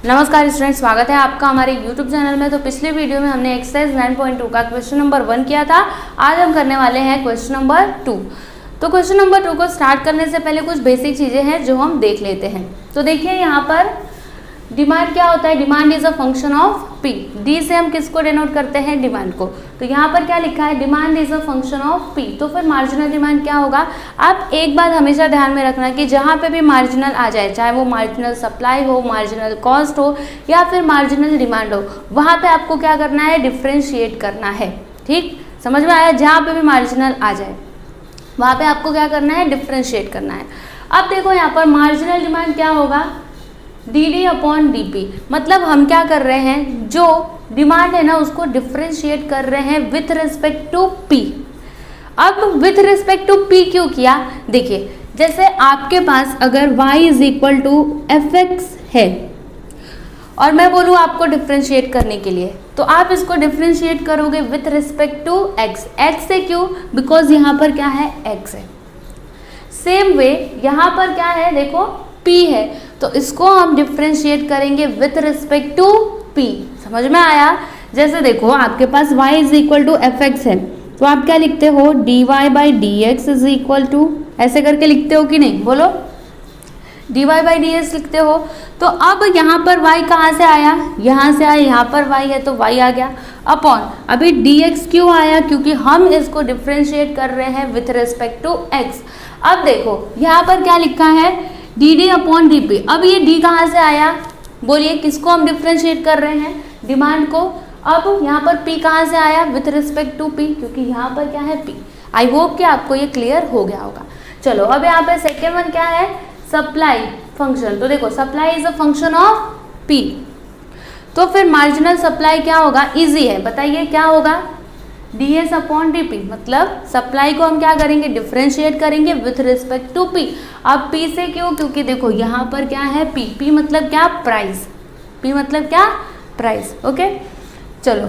नमस्कार स्टूडेंट, स्वागत है आपका हमारे YouTube चैनल में। तो पिछले वीडियो में हमने एक्सरसाइज 9.2 का क्वेश्चन नंबर 1 किया था। आज हम करने वाले हैं क्वेश्चन नंबर 2। तो क्वेश्चन नंबर 2 को स्टार्ट करने से पहले कुछ बेसिक चीज़ें हैं जो हम देख लेते हैं। तो देखिए यहाँ पर डिमांड क्या होता है। Demand is a function of P. D से हम किसको डिनोट करते हैं, डिमांड को। तो यहाँ पर क्या लिखा है, demand is a function of P. तो फिर मार्जिनल डिमांड क्या होगा। आप एक बात हमेशा ध्यान में रखना कि जहाँ पे भी मार्जिनल आ जाए, चाहे वो मार्जिनल सप्लाई हो, मार्जिनल कॉस्ट हो या फिर मार्जिनल डिमांड हो, वहाँ पे आपको क्या करना है, डिफ्रेंशिएट करना है। ठीक, समझ में आया। जहाँ पे भी मार्जिनल आ जाए वहाँ पे आपको क्या करना है, डिफ्रेंशिएट करना है। अब देखो यहाँ पर मार्जिनल डिमांड क्या होगा, D D upon D P. मतलब हम क्या कर रहे हैं, जो डिमांड है ना उसको डिफ्रेंशिएट कर रहे हैं विथ रिस्पेक्ट टू पी। अब विथ रिस्पेक्ट टू पी क्यों किया, देखिए जैसे आपके पास अगर y is equal to F X है और मैं बोलूँ आपको डिफ्रेंशिएट करने के लिए, तो आप इसको डिफ्रेंशिएट करोगे with respect to x। x से क्यों, बिकॉज यहाँ पर क्या है, x है। सेम वे यहाँ पर क्या है, देखो p है, तो इसको हम डिफ्रेंशिएट करेंगे विथ रिस्पेक्ट टू p। समझ में आया। जैसे देखो आपके पास y is equal to F X है, तो आप क्या लिखते हो, D Y by D X is equal to, ऐसे करके लिखते हो कि नहीं, बोलो, D Y by D X लिखते हो। तो अब यहाँ पर y कहाँ से आया, यहाँ से आया, यहाँ पर y है तो y आ गया अपॉन, अभी dx क्यों आया, क्योंकि हम इसको डिफ्रेंशिएट कर रहे हैं विथ रिस्पेक्ट टू x। अब देखो यहाँ पर क्या लिखा है, D D upon D P. अब ये d कहाँ से आया, बोलिए, किसको हम डिफ्रेंशिएट कर रहे हैं, डिमांड को। अब यहाँ पर p कहाँ से आया, विथ रिस्पेक्ट टू p, क्योंकि यहाँ पर क्या है p। आई होप कि आपको ये क्लियर हो गया होगा। चलो अब यहाँ पे सेकेंड वन क्या है, सप्लाई फंक्शन। तो देखो supply is a function of p। तो फिर मार्जिनल सप्लाई क्या होगा, इजी है, बताइए क्या होगा, ds अपॉन डी पी। मतलब सप्लाई को हम क्या करेंगे, डिफ्रेंशिएट करेंगे विथ रिस्पेक्ट टू p। अब p से क्यों, क्योंकि देखो यहाँ पर क्या है p मतलब क्या, प्राइस। p मतलब क्या, प्राइस। ओके चलो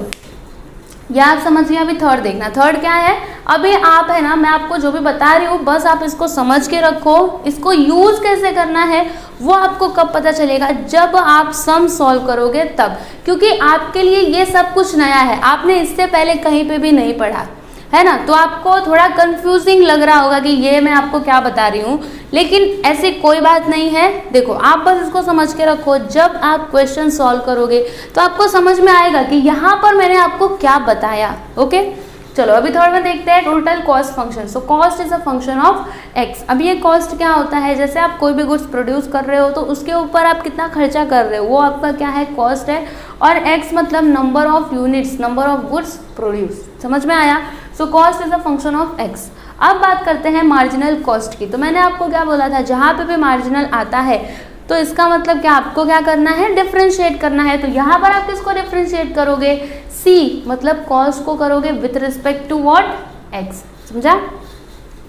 यह आप समझ गए। अभी थर्ड देखना, थर्ड क्या है। अभी आप है ना, मैं आपको जो भी बता रही हूँ बस आप इसको समझ के रखो। इसको यूज कैसे करना है वो आपको कब पता चलेगा, जब आप सम सॉल्व करोगे तब, क्योंकि आपके लिए ये सब कुछ नया है, आपने इससे पहले कहीं पे भी नहीं पढ़ा है ना। तो आपको थोड़ा कंफ्यूजिंग लग रहा होगा कि ये मैं आपको क्या बता रही हूँ, लेकिन ऐसी कोई बात नहीं है। देखो आप बस इसको समझ के रखो, जब आप क्वेश्चन सॉल्व करोगे तो आपको समझ में आएगा कि यहाँ पर मैंने आपको क्या बताया। ओके चलो अभी थोड़ा में देखते हैं total cost function. So cost is a function of x. अब ये कॉस्ट क्या होता है, जैसे आप कोई भी गुड्स प्रोड्यूस कर रहे हो तो उसके ऊपर आप कितना खर्चा कर रहे हो, वो आपका क्या है, कॉस्ट है। और एक्स मतलब number of units, number of goods produce. समझ में आया। So cost is a function of x. अब बात करते हैं मार्जिनल कॉस्ट की। तो मैंने आपको क्या बोला था, जहाँ पे भी मार्जिनल आता है तो इसका मतलब क्या, आपको क्या करना है, डिफ्रेंशिएट करना है। तो यहाँ पर आप किसको डिफ्रेंशिएट करोगे, सी मतलब कॉस्ट को करोगे विथ रिस्पेक्ट टू व्हाट, एक्स। समझा।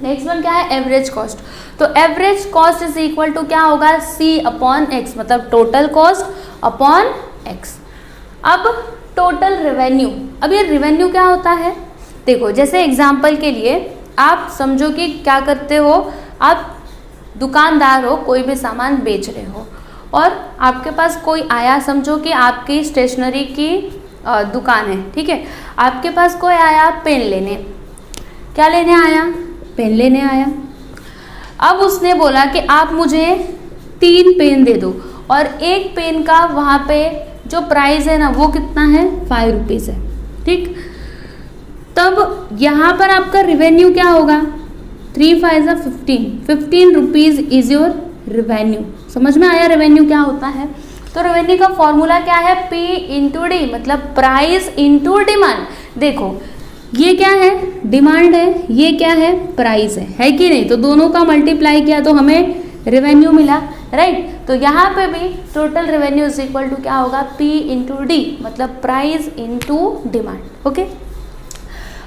नेक्स्ट वन क्या है, एवरेज कॉस्ट। तो average cost is equal to क्या होगा, सी अपॉन एक्स, मतलब टोटल कॉस्ट अपॉन एक्स। अब टोटल रेवेन्यू। अब ये रेवेन्यू क्या होता है, देखो जैसे एग्जाम्पल के लिए आप समझो कि क्या करते हो, आप दुकानदार हो, कोई भी सामान बेच रहे हो और आपके पास कोई आया, समझो कि आपकी स्टेशनरी की दुकान है, ठीक है। आपके पास कोई आया पेन लेने, क्या लेने आया, पेन लेने आया। अब उसने बोला कि आप मुझे 3 पेन दे दो और एक पेन का वहाँ पे जो प्राइस है ना वो कितना है, 5 रुपीज़ है, ठीक। तब यहाँ पर आपका रेवेन्यू क्या होगा, 3 5 15 रुपीज़ इज योर रेवेन्यू। समझ में आया रेवेन्यू क्या होता है। तो रेवेन्यू का फॉर्मूला क्या है, P इंटू डी, मतलब प्राइस इंटू डिमांड। देखो ये क्या है, डिमांड है, ये क्या है, प्राइस है कि नहीं। तो दोनों का मल्टीप्लाई किया तो हमें रेवेन्यू मिला, राइट। तो यहाँ पे भी total revenue is equal to क्या होगा, P इंटू डी, मतलब प्राइस इंटू डिमांड। ओके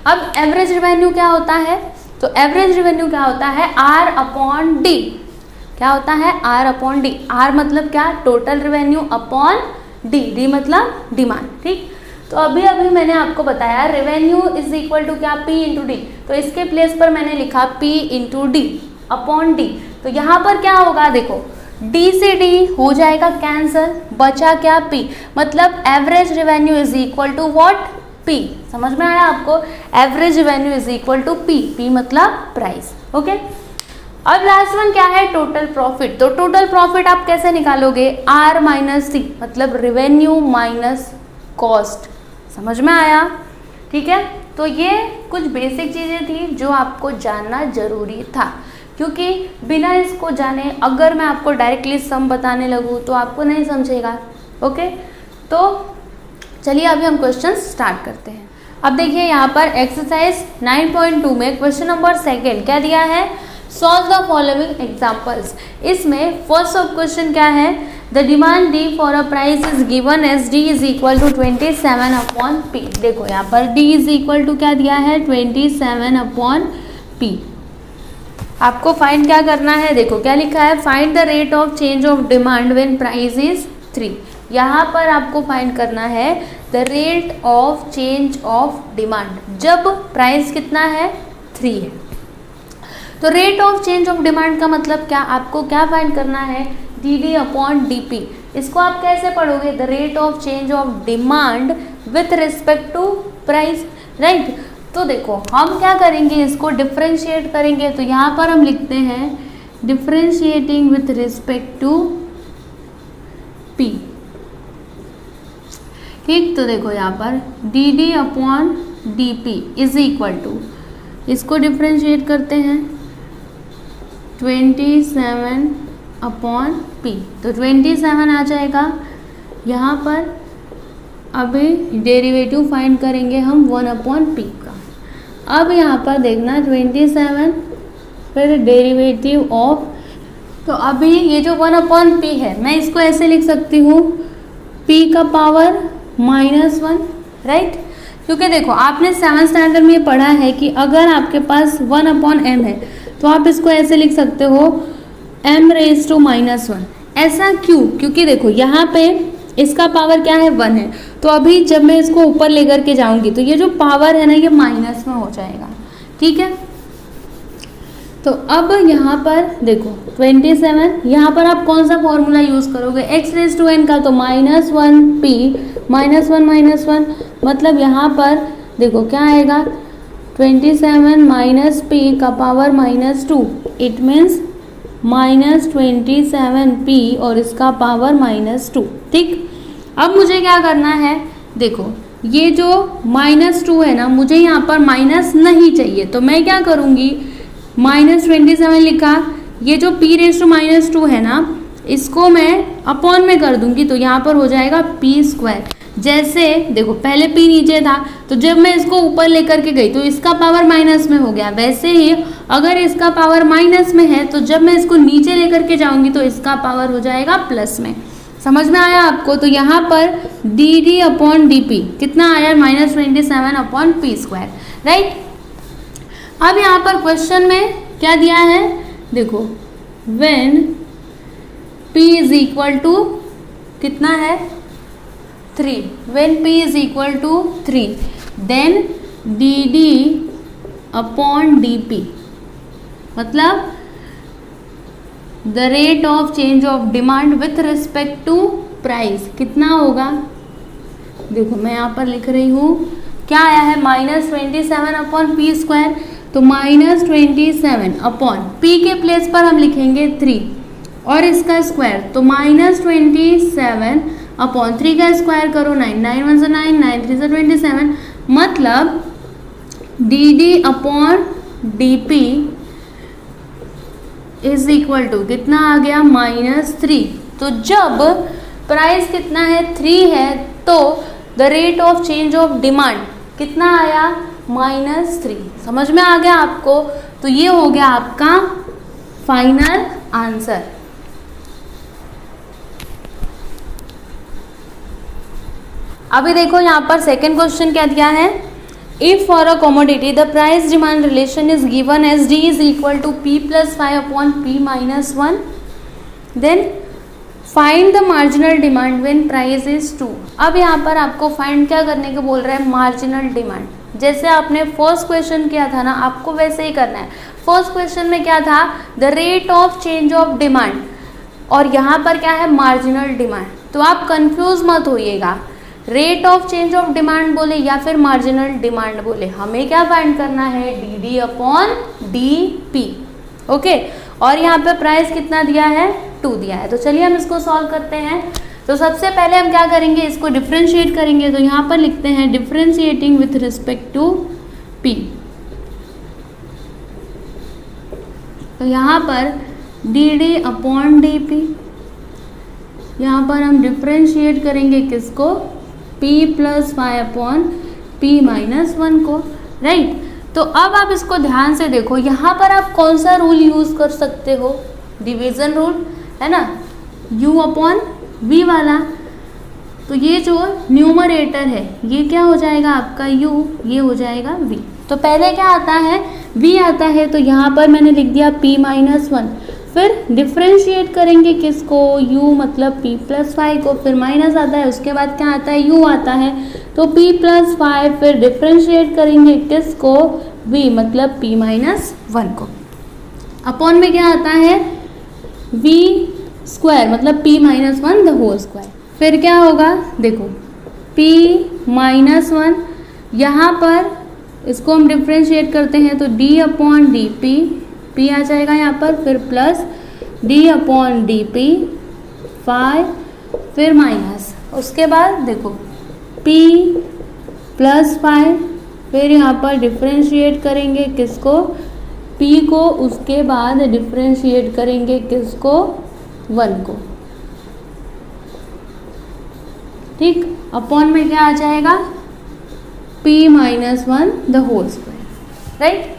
अब एवरेज रेवेन्यू क्या होता है, तो एवरेज रेवेन्यू क्या होता है, R अपॉन डी। क्या होता है, R अपॉन डी। R मतलब क्या, total revenue upon D, D मतलब डिमांड, ठीक। तो अभी मैंने आपको बताया रेवेन्यू इज इक्वल टू क्या, P इंटू डी। तो इसके प्लेस पर मैंने लिखा P into D upon D. तो यहाँ पर क्या होगा, देखो डी से डी हो जाएगा कैंसल, बचा क्या P, मतलब average revenue is equal to what, P। समझ में आया आपको, average revenue is equal to P, P मतलब प्राइस। ओके, अब लास्ट वन क्या है, टोटल प्रॉफिट। तो टोटल प्रॉफिट आप कैसे निकालोगे, R माइनस C, मतलब रेवेन्यू माइनस कॉस्ट। समझ में आया, ठीक है। तो ये कुछ बेसिक चीज़ें थी जो आपको जानना जरूरी था, क्योंकि बिना इसको जाने अगर मैं आपको डायरेक्टली सम बताने लगूँ तो आपको नहीं समझेगा। ओके, तो चलिए अभी हम क्वेश्चन स्टार्ट करते हैं। अब देखिए यहाँ पर एक्सरसाइज 9.2 में क्वेश्चन नंबर 2 क्या दिया है, सॉल्व द फॉलोइंग एग्जाम्पल्स। इसमें फर्स्ट ऑफ क्वेश्चन क्या है, the demand D for a price is given as D is equal to 27 upon P. देखो यहाँ पर डी इज इक्वल टू क्या दिया है, 27 अपॉन पी। आपको फाइंड क्या करना है, देखो क्या लिखा है, find the rate of change of demand when price is 3। यहाँ पर आपको फाइंड करना है the rate of change of demand जब प्राइस कितना है, 3 है। तो rate of change of demand का मतलब क्या, आपको क्या फाइंड करना है, D D upon D P. इसको आप कैसे पढ़ोगे, the rate of change of demand with respect to price, right. तो देखो हम क्या करेंगे, इसको डिफ्रेंशिएट करेंगे। तो यहाँ पर हम लिखते हैं differentiating with respect to P, ठीक। तो देखो यहाँ पर D D upon D P is equal to, इसको डिफ्रेंशिएट करते हैं 27 अपॉन पी। तो 27 आ जाएगा। यहाँ पर अभी डेरिवेटिव फाइंड करेंगे हम 1 अपॉन पी का। अब यहाँ पर देखना 27 फिर डेरिवेटिव ऑफ, तो अभी ये जो 1 अपॉन पी है मैं इसको ऐसे लिख सकती हूँ p का पावर -1, राइट। क्योंकि देखो आपने 7th स्टैंडर्ड में पढ़ा है कि अगर आपके पास 1 अपॉन m है तो आप इसको ऐसे लिख सकते हो m रेज टू -1। ऐसा क्यों, क्योंकि देखो यहाँ पे इसका पावर क्या है, 1 है। तो अभी जब मैं इसको ऊपर लेकर के जाऊंगी तो ये जो पावर है ना ये माइनस में हो जाएगा, ठीक है। तो अब यहाँ पर देखो 27, यहाँ पर आप कौन सा फॉर्मूला यूज़ करोगे, x रेज टू n का, तो -1p -1 मतलब यहाँ पर देखो क्या आएगा, 27 माइनस p का पावर -2, इट मीन्स -27p और इसका पावर -2, ठीक। अब मुझे क्या करना है, देखो ये जो -2 है ना, मुझे यहाँ पर माइनस नहीं चाहिए, तो मैं क्या करूँगी, -27 लिखा, ये जो p रेज टू -2 है ना इसको मैं अपॉन में कर दूंगी, तो यहाँ पर हो जाएगा p²। जैसे देखो पहले p नीचे था, तो जब मैं इसको ऊपर लेकर के गई तो इसका पावर माइनस में हो गया। वैसे ही अगर इसका पावर माइनस में है तो जब मैं इसको नीचे लेकर के जाऊंगी तो इसका पावर हो जाएगा प्लस में। समझ में आया आपको। तो यहाँ पर D D upon D P कितना आया, -27 अपॉन p², राइट। अब यहाँ पर क्वेश्चन में क्या दिया है, देखो when p is equal to कितना है, 3, when p is equal to 3 then D D upon D P, मतलब the rate of change of demand with respect to price कितना होगा। देखो मैं यहाँ पर लिख रही हूँ क्या आया है, -27 अपॉन p², तो -27 अपॉन p के प्लेस पर हम लिखेंगे 3 और इसका स्क्वायर, तो -27 अपॉन 3 का स्क्वायर करो 9, 9 1 से 9, 9 3 से 27, मतलब D D upon D P is equal to कितना आ गया, -3। तो जब प्राइस कितना है, 3 है, तो the rate of change of demand कितना आया, -3। समझ में आ गया आपको। तो ये हो गया आपका फाइनल आंसर। अभी देखो यहाँ पर सेकंड क्वेश्चन क्या दिया है, if for a commodity the price demand relation is given as D is equal to p+5 upon p-1, then find the marginal demand when price is 2। अब यहाँ पर आपको फाइंड क्या करने को बोल रहा है, मार्जिनल डिमांड। जैसे आपने फर्स्ट क्वेश्चन किया था ना, आपको वैसे ही करना है। फर्स्ट क्वेश्चन में क्या था, the rate of change of demand और यहाँ पर क्या है, मार्जिनल डिमांड। तो आप कंफ्यूज मत होइएगा, rate of change of demand बोले या फिर मार्जिनल डिमांड बोले, हमें क्या फाइंड करना है, D upon D P. Okay, और यहाँ पे प्राइस कितना दिया है, 2 दिया है। तो चलिए हम इसको सॉल्व करते हैं। तो सबसे पहले हम क्या करेंगे, इसको डिफ्रेंशिएट करेंगे। तो यहाँ पर लिखते हैं differentiating with respect to P. तो यहाँ पर D D upon D P, यहाँ पर हम डिफ्रेंशिएट करेंगे किसको, p plus Y upon P minus 1 को, राइट। तो अब आप इसको ध्यान से देखो, यहाँ पर आप कौन सा रूल यूज़ कर सकते हो, डिवीज़न रूल है ना, u अपॉन v वाला। तो ये जो न्यूमरेटर है ये क्या हो जाएगा आपका u, ये हो जाएगा v। तो पहले क्या आता है, v आता है, तो यहाँ पर मैंने लिख दिया p माइनस 1। फिर डिफ्रेंशिएट करेंगे किसको, u मतलब p प्लस वाई को, फिर माइनस आता है, उसके बाद क्या आता है, u आता है, तो p प्लस वाई, फिर डिफ्रेंशिएट करेंगे किसको, v मतलब p माइनस 1 को। अपॉन में क्या आता है, v स्क्वायर मतलब p minus 1 the whole square. फिर क्या होगा, देखो p माइनस 1, यहाँ पर इसको हम डिफ्रेंशिएट करते हैं तो d upon D P, p आ जाएगा यहाँ पर, फिर plus d upon D P 5, फिर माइनस, उसके बाद देखो p प्लस 5, फिर यहाँ पर डिफ्रेंशिएट करेंगे किसको, p को, उसके बाद डिफ्रेंशिएट करेंगे किसको, 1 को, ठीक। अपॉन में क्या आ जाएगा, p minus 1 the whole square, right.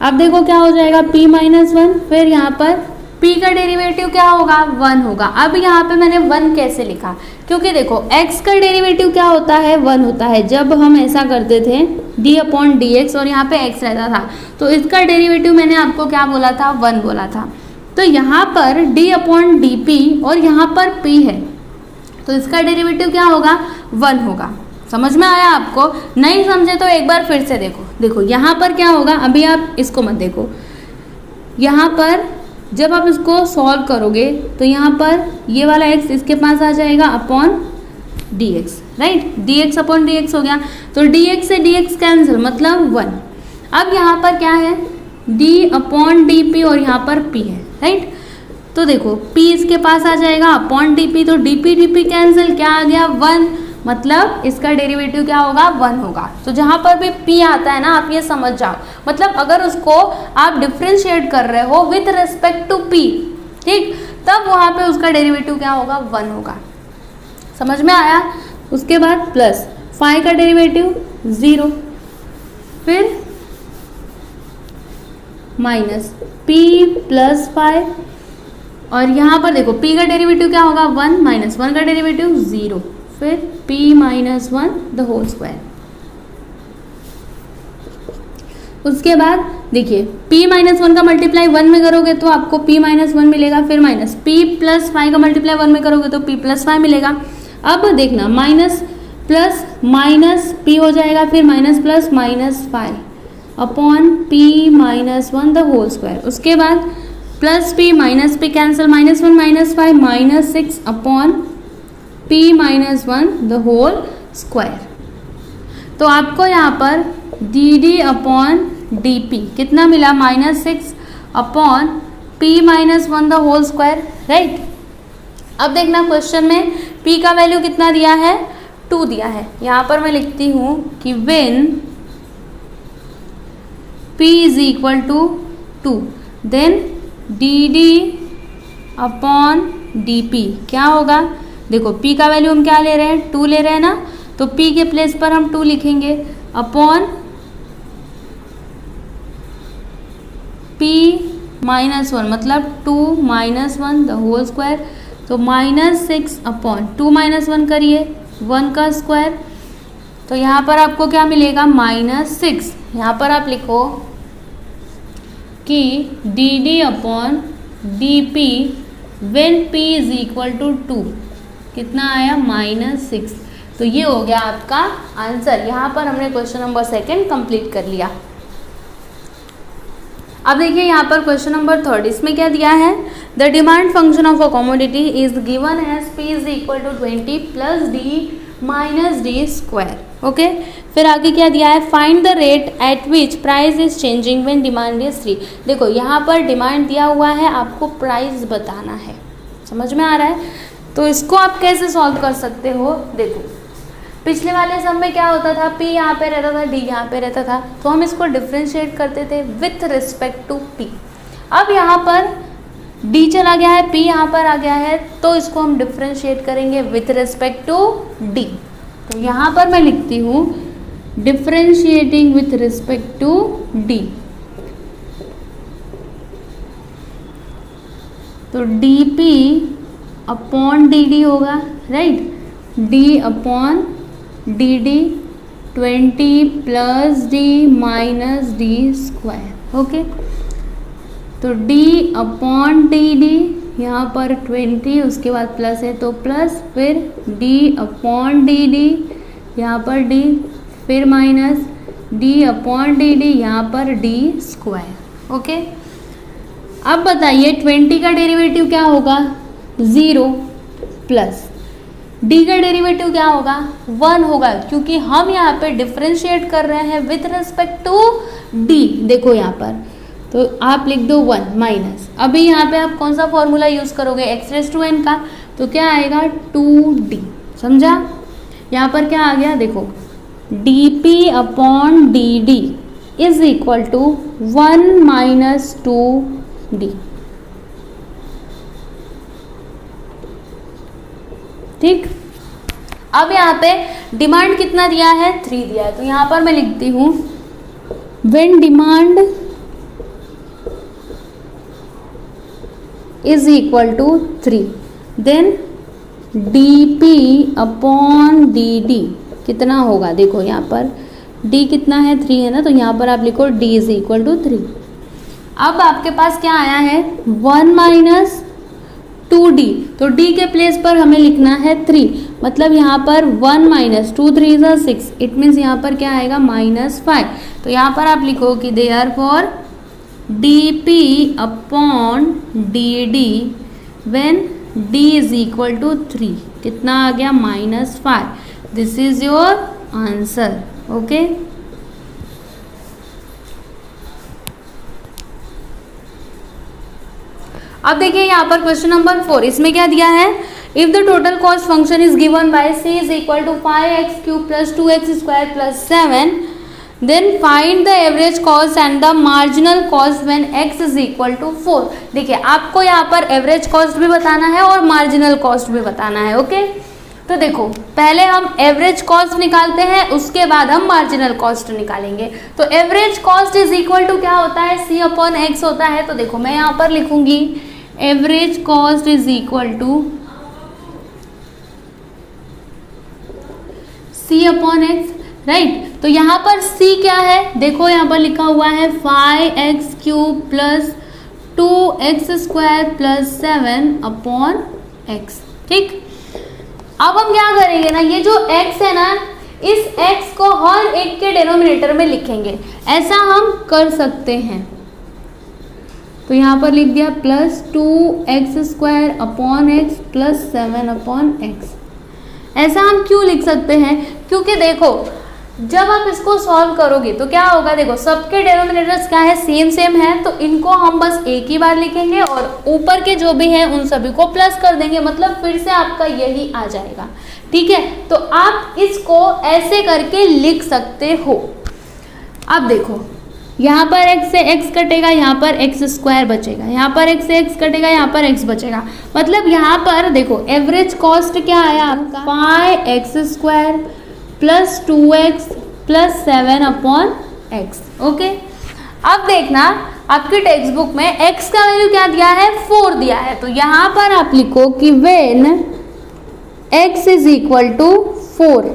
अब देखो क्या हो जाएगा, p माइनस 1, फिर यहाँ पर p का डेरिवेटिव क्या होगा, 1 होगा। अब यहाँ पे मैंने 1 कैसे लिखा, क्योंकि देखो x का डेरिवेटिव क्या होता है, 1 होता है। जब हम ऐसा करते थे d अपॉन डी एक्स और यहाँ पे x रहता था, तो इसका डेरिवेटिव मैंने आपको क्या बोला था, 1 बोला था। तो यहाँ पर d अपॉन डी पी और यहाँ पर p है, तो इसका डेरिवेटिव क्या होगा, 1 होगा। समझ में आया आपको, नहीं समझे तो एक बार फिर से देखो। देखो यहाँ पर क्या होगा, अभी आप इसको मत देखो, यहाँ पर जब आप इसको सॉल्व करोगे तो यहाँ पर ये वाला x इसके पास आ जाएगा upon dx, right. dx upon dx हो गया, तो dx से dx कैंसिल मतलब 1। अब यहाँ पर क्या है, d अपॉन डी पी और यहाँ पर p है, राइट। तो देखो p इसके पास आ जाएगा अपॉन डी पी, तो डी पी कैंसिल, क्या आ गया, 1, मतलब इसका डेरिवेटिव क्या होगा, 1 होगा। तो जहाँ पर भी p आता है ना, आप ये समझ जाओ, मतलब अगर उसको आप डिफ्रेंशिएट कर रहे हो विथ रिस्पेक्ट टू p, ठीक, तब वहाँ पे उसका डेरिवेटिव क्या होगा, 1 होगा। समझ में आया। उसके बाद प्लस 5 का डेरिवेटिव 0, फिर माइनस p प्लस 5, और यहाँ पर देखो p का डेरिवेटिव क्या होगा, 1, माइनस 1 का डेरिवेटिव 0, फिर p minus 1 the whole square. उसके बाद देखिए p माइनस 1 का मल्टीप्लाई 1 में करोगे तो आपको p माइनस 1 मिलेगा, फिर माइनस p प्लस 5 का मल्टीप्लाई 1 में करोगे तो p प्लस 5 मिलेगा। अब देखना माइनस प्लस माइनस p हो जाएगा, फिर minus plus minus 5 upon p minus 1 the whole square. उसके बाद plus p minus p cancel, minus 1 minus 5 minus 6 upon p minus 1 the whole square. तो आपको यहाँ पर D D upon D P कितना मिला, minus 6 upon p minus 1 the whole square, right. अब देखना क्वेश्चन में p का वैल्यू कितना दिया है, 2 दिया है। यहाँ पर मैं लिखती हूँ कि when p is equal to 2 then D D upon D P क्या होगा। देखो p का वैल्यू हम क्या ले रहे हैं, 2 ले रहे हैं ना, तो p के प्लेस पर हम 2 लिखेंगे अपॉन p माइनस 1 मतलब 2 माइनस 1 द होल स्क्वायर। तो माइनस 6 अपॉन 2 माइनस 1 करिए 1 का स्क्वायर, तो यहाँ पर आपको क्या मिलेगा, माइनस 6। यहाँ पर आप लिखो कि D D upon D P when p is equal to 2 कितना आया, माइनस 6। तो ये हो गया आपका आंसर। यहाँ पर हमने क्वेश्चन नंबर 2 कंप्लीट कर लिया। अब देखिए यहाँ पर क्वेश्चन नंबर 3, इसमें क्या दिया है, the demand function of a commodity is given as P is equal to 20 plus D minus D square. Okay, फिर आगे क्या दिया है, find the rate at which price is changing when demand is 3। देखो यहाँ पर डिमांड दिया हुआ है, आपको प्राइस बताना है, समझ में आ रहा है। तो इसको आप कैसे सॉल्व कर सकते हो, देखो पिछले वाले सब में क्या होता था, P यहाँ पे रहता था, D यहाँ पे रहता था, तो हम इसको डिफ्रेंशिएट करते थे विथ रिस्पेक्ट टू P। अब यहाँ पर D चला गया है, P यहाँ पर आ गया है, तो इसको हम डिफ्रेंशिएट करेंगे विथ रिस्पेक्ट टू D। तो यहाँ पर मैं लिखती हूँ differentiating with respect to D। तो dP अपॉन dd होगा, right, d upon dd 20 plus d minus D square. Okay, तो d अपॉन dd यहाँ पर 20, उसके बाद प्लस है तो प्लस, फिर d अपॉन dd यहाँ पर d, फिर माइनस d अपॉन dd यहाँ पर d स्क्वायर। ओके, अब बताइए 20 का डेरिवेटिव क्या होगा, 0 प्लस d का डेरिवेटिव क्या होगा, 1 होगा, क्योंकि हम यहाँ पे डिफरेंशिएट कर रहे हैं विथ रिस्पेक्ट टू d। देखो यहाँ पर तो आप लिख दो 1 माइनस, अभी यहाँ पे आप कौन सा फॉर्मूला यूज़ करोगे, x⁻n का, तो क्या आएगा 2d। समझा, यहाँ पर क्या आ गया, देखो dp upon dd is equal to 1 minus 2d। ठीक, अब यहाँ पे डिमांड कितना दिया है, 3 दिया है, तो यहाँ पर मैं लिखती हूँ when demand is equal to 3 then dp upon dd कितना होगा, देखो यहाँ पर d कितना है, 3 है ना, तो यहाँ पर आप लिखो d इज इक्वल टू 3। अब आपके पास क्या आया है, 1 माइनस 2d, तो d के प्लेस पर हमें लिखना है 3, मतलब यहाँ पर 1 माइनस 2 3 इज 6, इट मीन्स यहाँ पर क्या आएगा -5। तो यहाँ पर आप लिखो कि therefore dp upon dd when d is equal to 3 कितना आ गया, -5। This is your answer. Okay, अब देखिए यहाँ पर क्वेश्चन नंबर 4, इसमें क्या दिया है, if the total cost function is given by c is equal to 5x³ plus 2x square plus 7, then find the average cost and the marginal cost when x is equal to 4। देखिए आपको यहाँ पर average cost भी बताना है और marginal cost भी बताना है। ओके, तो देखो पहले हम एवरेज कॉस्ट निकालते हैं, उसके बाद हम मार्जिनल कॉस्ट निकालेंगे। तो average cost is equal to क्या होता है, c अपॉन x होता है। तो देखो मैं यहाँ पर लिखूंगी average cost is equal to c upon x, right. तो यहाँ पर c क्या है, देखो यहाँ पर लिखा हुआ है 5x³ plus 2x square plus 7 upon x। ठीक, अब हम क्या करेंगे ना, ये जो x है ना, इस x को हर एक के डिनोमिनेटर में लिखेंगे, ऐसा हम कर सकते हैं। तो यहाँ पर लिख दिया plus 2x square upon x plus 7 upon x। ऐसा हम क्यों लिख सकते हैं, क्योंकि देखो जब आप इसको सॉल्व करोगे तो क्या होगा, देखो सबके डिनोमिनेटर्स क्या है, सेम है, तो इनको हम बस एक ही बार लिखेंगे और ऊपर के जो भी हैं उन सभी को प्लस कर देंगे, मतलब फिर से आपका यही आ जाएगा। ठीक है, तो आप इसको ऐसे करके लिख सकते हो। अब देखो यहाँ पर x से x कटेगा, यहाँ पर x स्क्वायर बचेगा, यहाँ पर x से x कटेगा, यहाँ पर x बचेगा, मतलब यहाँ पर देखो एवरेज कॉस्ट क्या आया आपका 5x square plus 2x plus 7 upon x। Okay, अब देखना आपकी टेक्स्ट बुक में x का वैल्यू क्या दिया है, 4 दिया है, तो यहाँ पर आप लिखो कि when x is equal to 4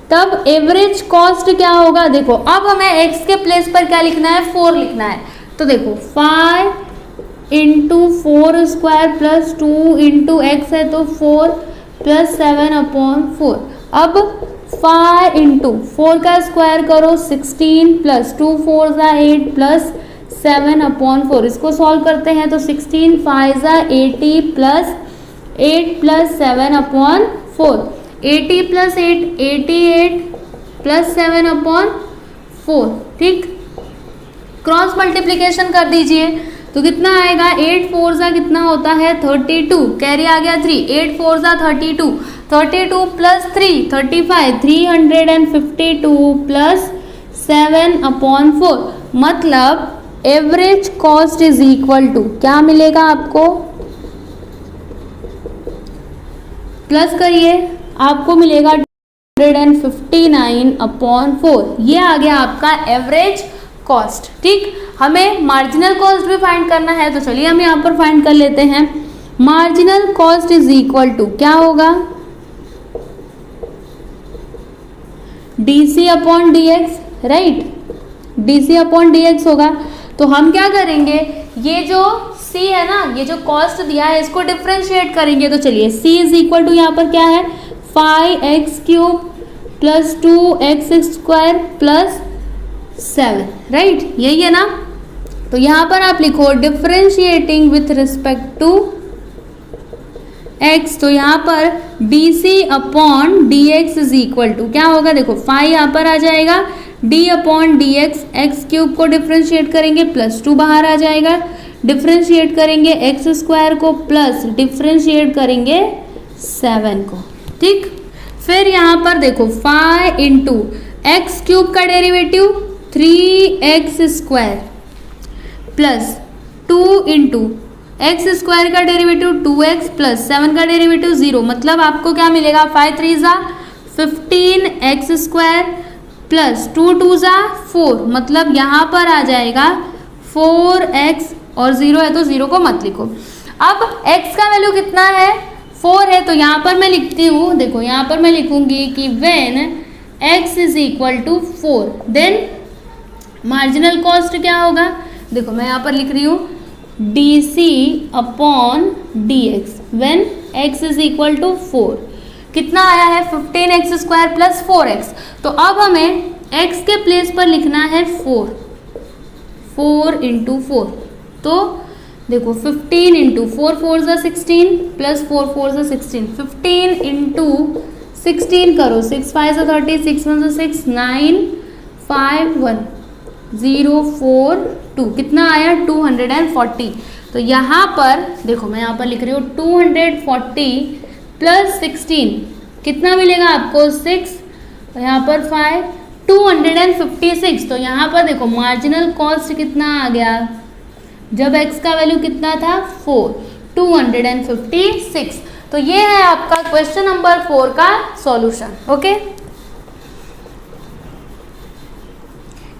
तब एवरेज कॉस्ट क्या होगा। देखो अब हमें x के प्लेस पर क्या लिखना है, 4 लिखना है। तो देखो 5 into 4 square plus 2 into x है, तो 4 प्लस 7 अपॉन 4। अब 5 इंटू 4 का स्क्वायर करो 16 प्लस 2 4 ज़ा 8 प्लस 7/4। इसको सॉल्व करते हैं तो 16 5 ज़ा 80 प्लस 8 प्लस 7/4। 80 plus 8 88 plus 7/4। ठीक, क्रॉस मल्टीप्लीकेशन कर दीजिए तो कितना आएगा, 8 4 ज़ा कितना होता है 32, कैरी आ गया 3, 8 4 ज़ा 32, 32 प्लस 3 35, 352 प्लस 7/4। मतलब average cost is equal to क्या मिलेगा आपको, प्लस करिए, आपको मिलेगा 259/4। ये आ गया आपका एवरेज कॉस्ट। ठीक, हमें मार्जिनल कॉस्ट भी फाइंड करना है तो चलिए हम यहाँ पर फाइंड कर लेते हैं। Marginal cost is equal to क्या होगा, DC/DX, राइट, DC/DX होगा। तो हम क्या करेंगे, ये जो C है ना, ये जो कॉस्ट दिया है इसको डिफ्रेंशिएट करेंगे। तो चलिए C इज इक्वल टू यहाँ पर क्या है 5x³ plus 2x² plus 7, right, यही है ना। तो यहाँ पर आप लिखो differentiating with respect to x। तो यहाँ पर DC/DX इज इक्वल टू क्या होगा, देखो 5 यहाँ पर आ जाएगा, D/DX x³ को डिफ्रेंशिएट करेंगे प्लस 2 बाहर आ जाएगा, डिफ्रेंशिएट करेंगे x² को प्लस डिफ्रेंशिएट करेंगे 7 को। ठीक, फिर यहाँ पर देखो 5 इंटू x³ का derivative 3x² plus 2 into x² का डेरिवेटिव 2x प्लस 7 का डेरिवेटिव 0। मतलब आपको क्या मिलेगा, 5 3 ज़ा 15x² प्लस 2 2 ज़ा 4। मतलब यहाँ पर आ जाएगा 4x और 0 है तो 0 को मत लिखो। अब x का वैल्यू कितना है 4 है, तो यहाँ पर मैं लिखती हूँ, देखो यहाँ पर मैं लिखूंगी कि when x is equal to 4 then marginal cost क्या होगा। देखो मैं यहाँ पर लिख रही हूँ DC/DX when x is equal to 4, कितना आया है 15x² प्लस 4x। तो अब हमें x के प्लेस पर लिखना है 4 इंटू 4। तो देखो 15 इंटू 4 4 ज़ा 16 प्लस 4 4 ज़ा 16, 15 इंटू 16 करो, 6 5 ज़ा 30, 6 1 ज़ा 6, 9 5 1 0 4 2, कितना आया 240। तो यहाँ पर देखो मैं यहाँ पर लिख रही हूँ 240 प्लस 16 कितना मिलेगा आपको 6, और यहाँ पर 5 256। तो यहाँ पर देखो मार्जिनल कॉस्ट कितना आ गया, जब x का वैल्यू कितना था 4, 256। तो ये है आपका क्वेश्चन नंबर 4 का सॉल्यूशन। ओके,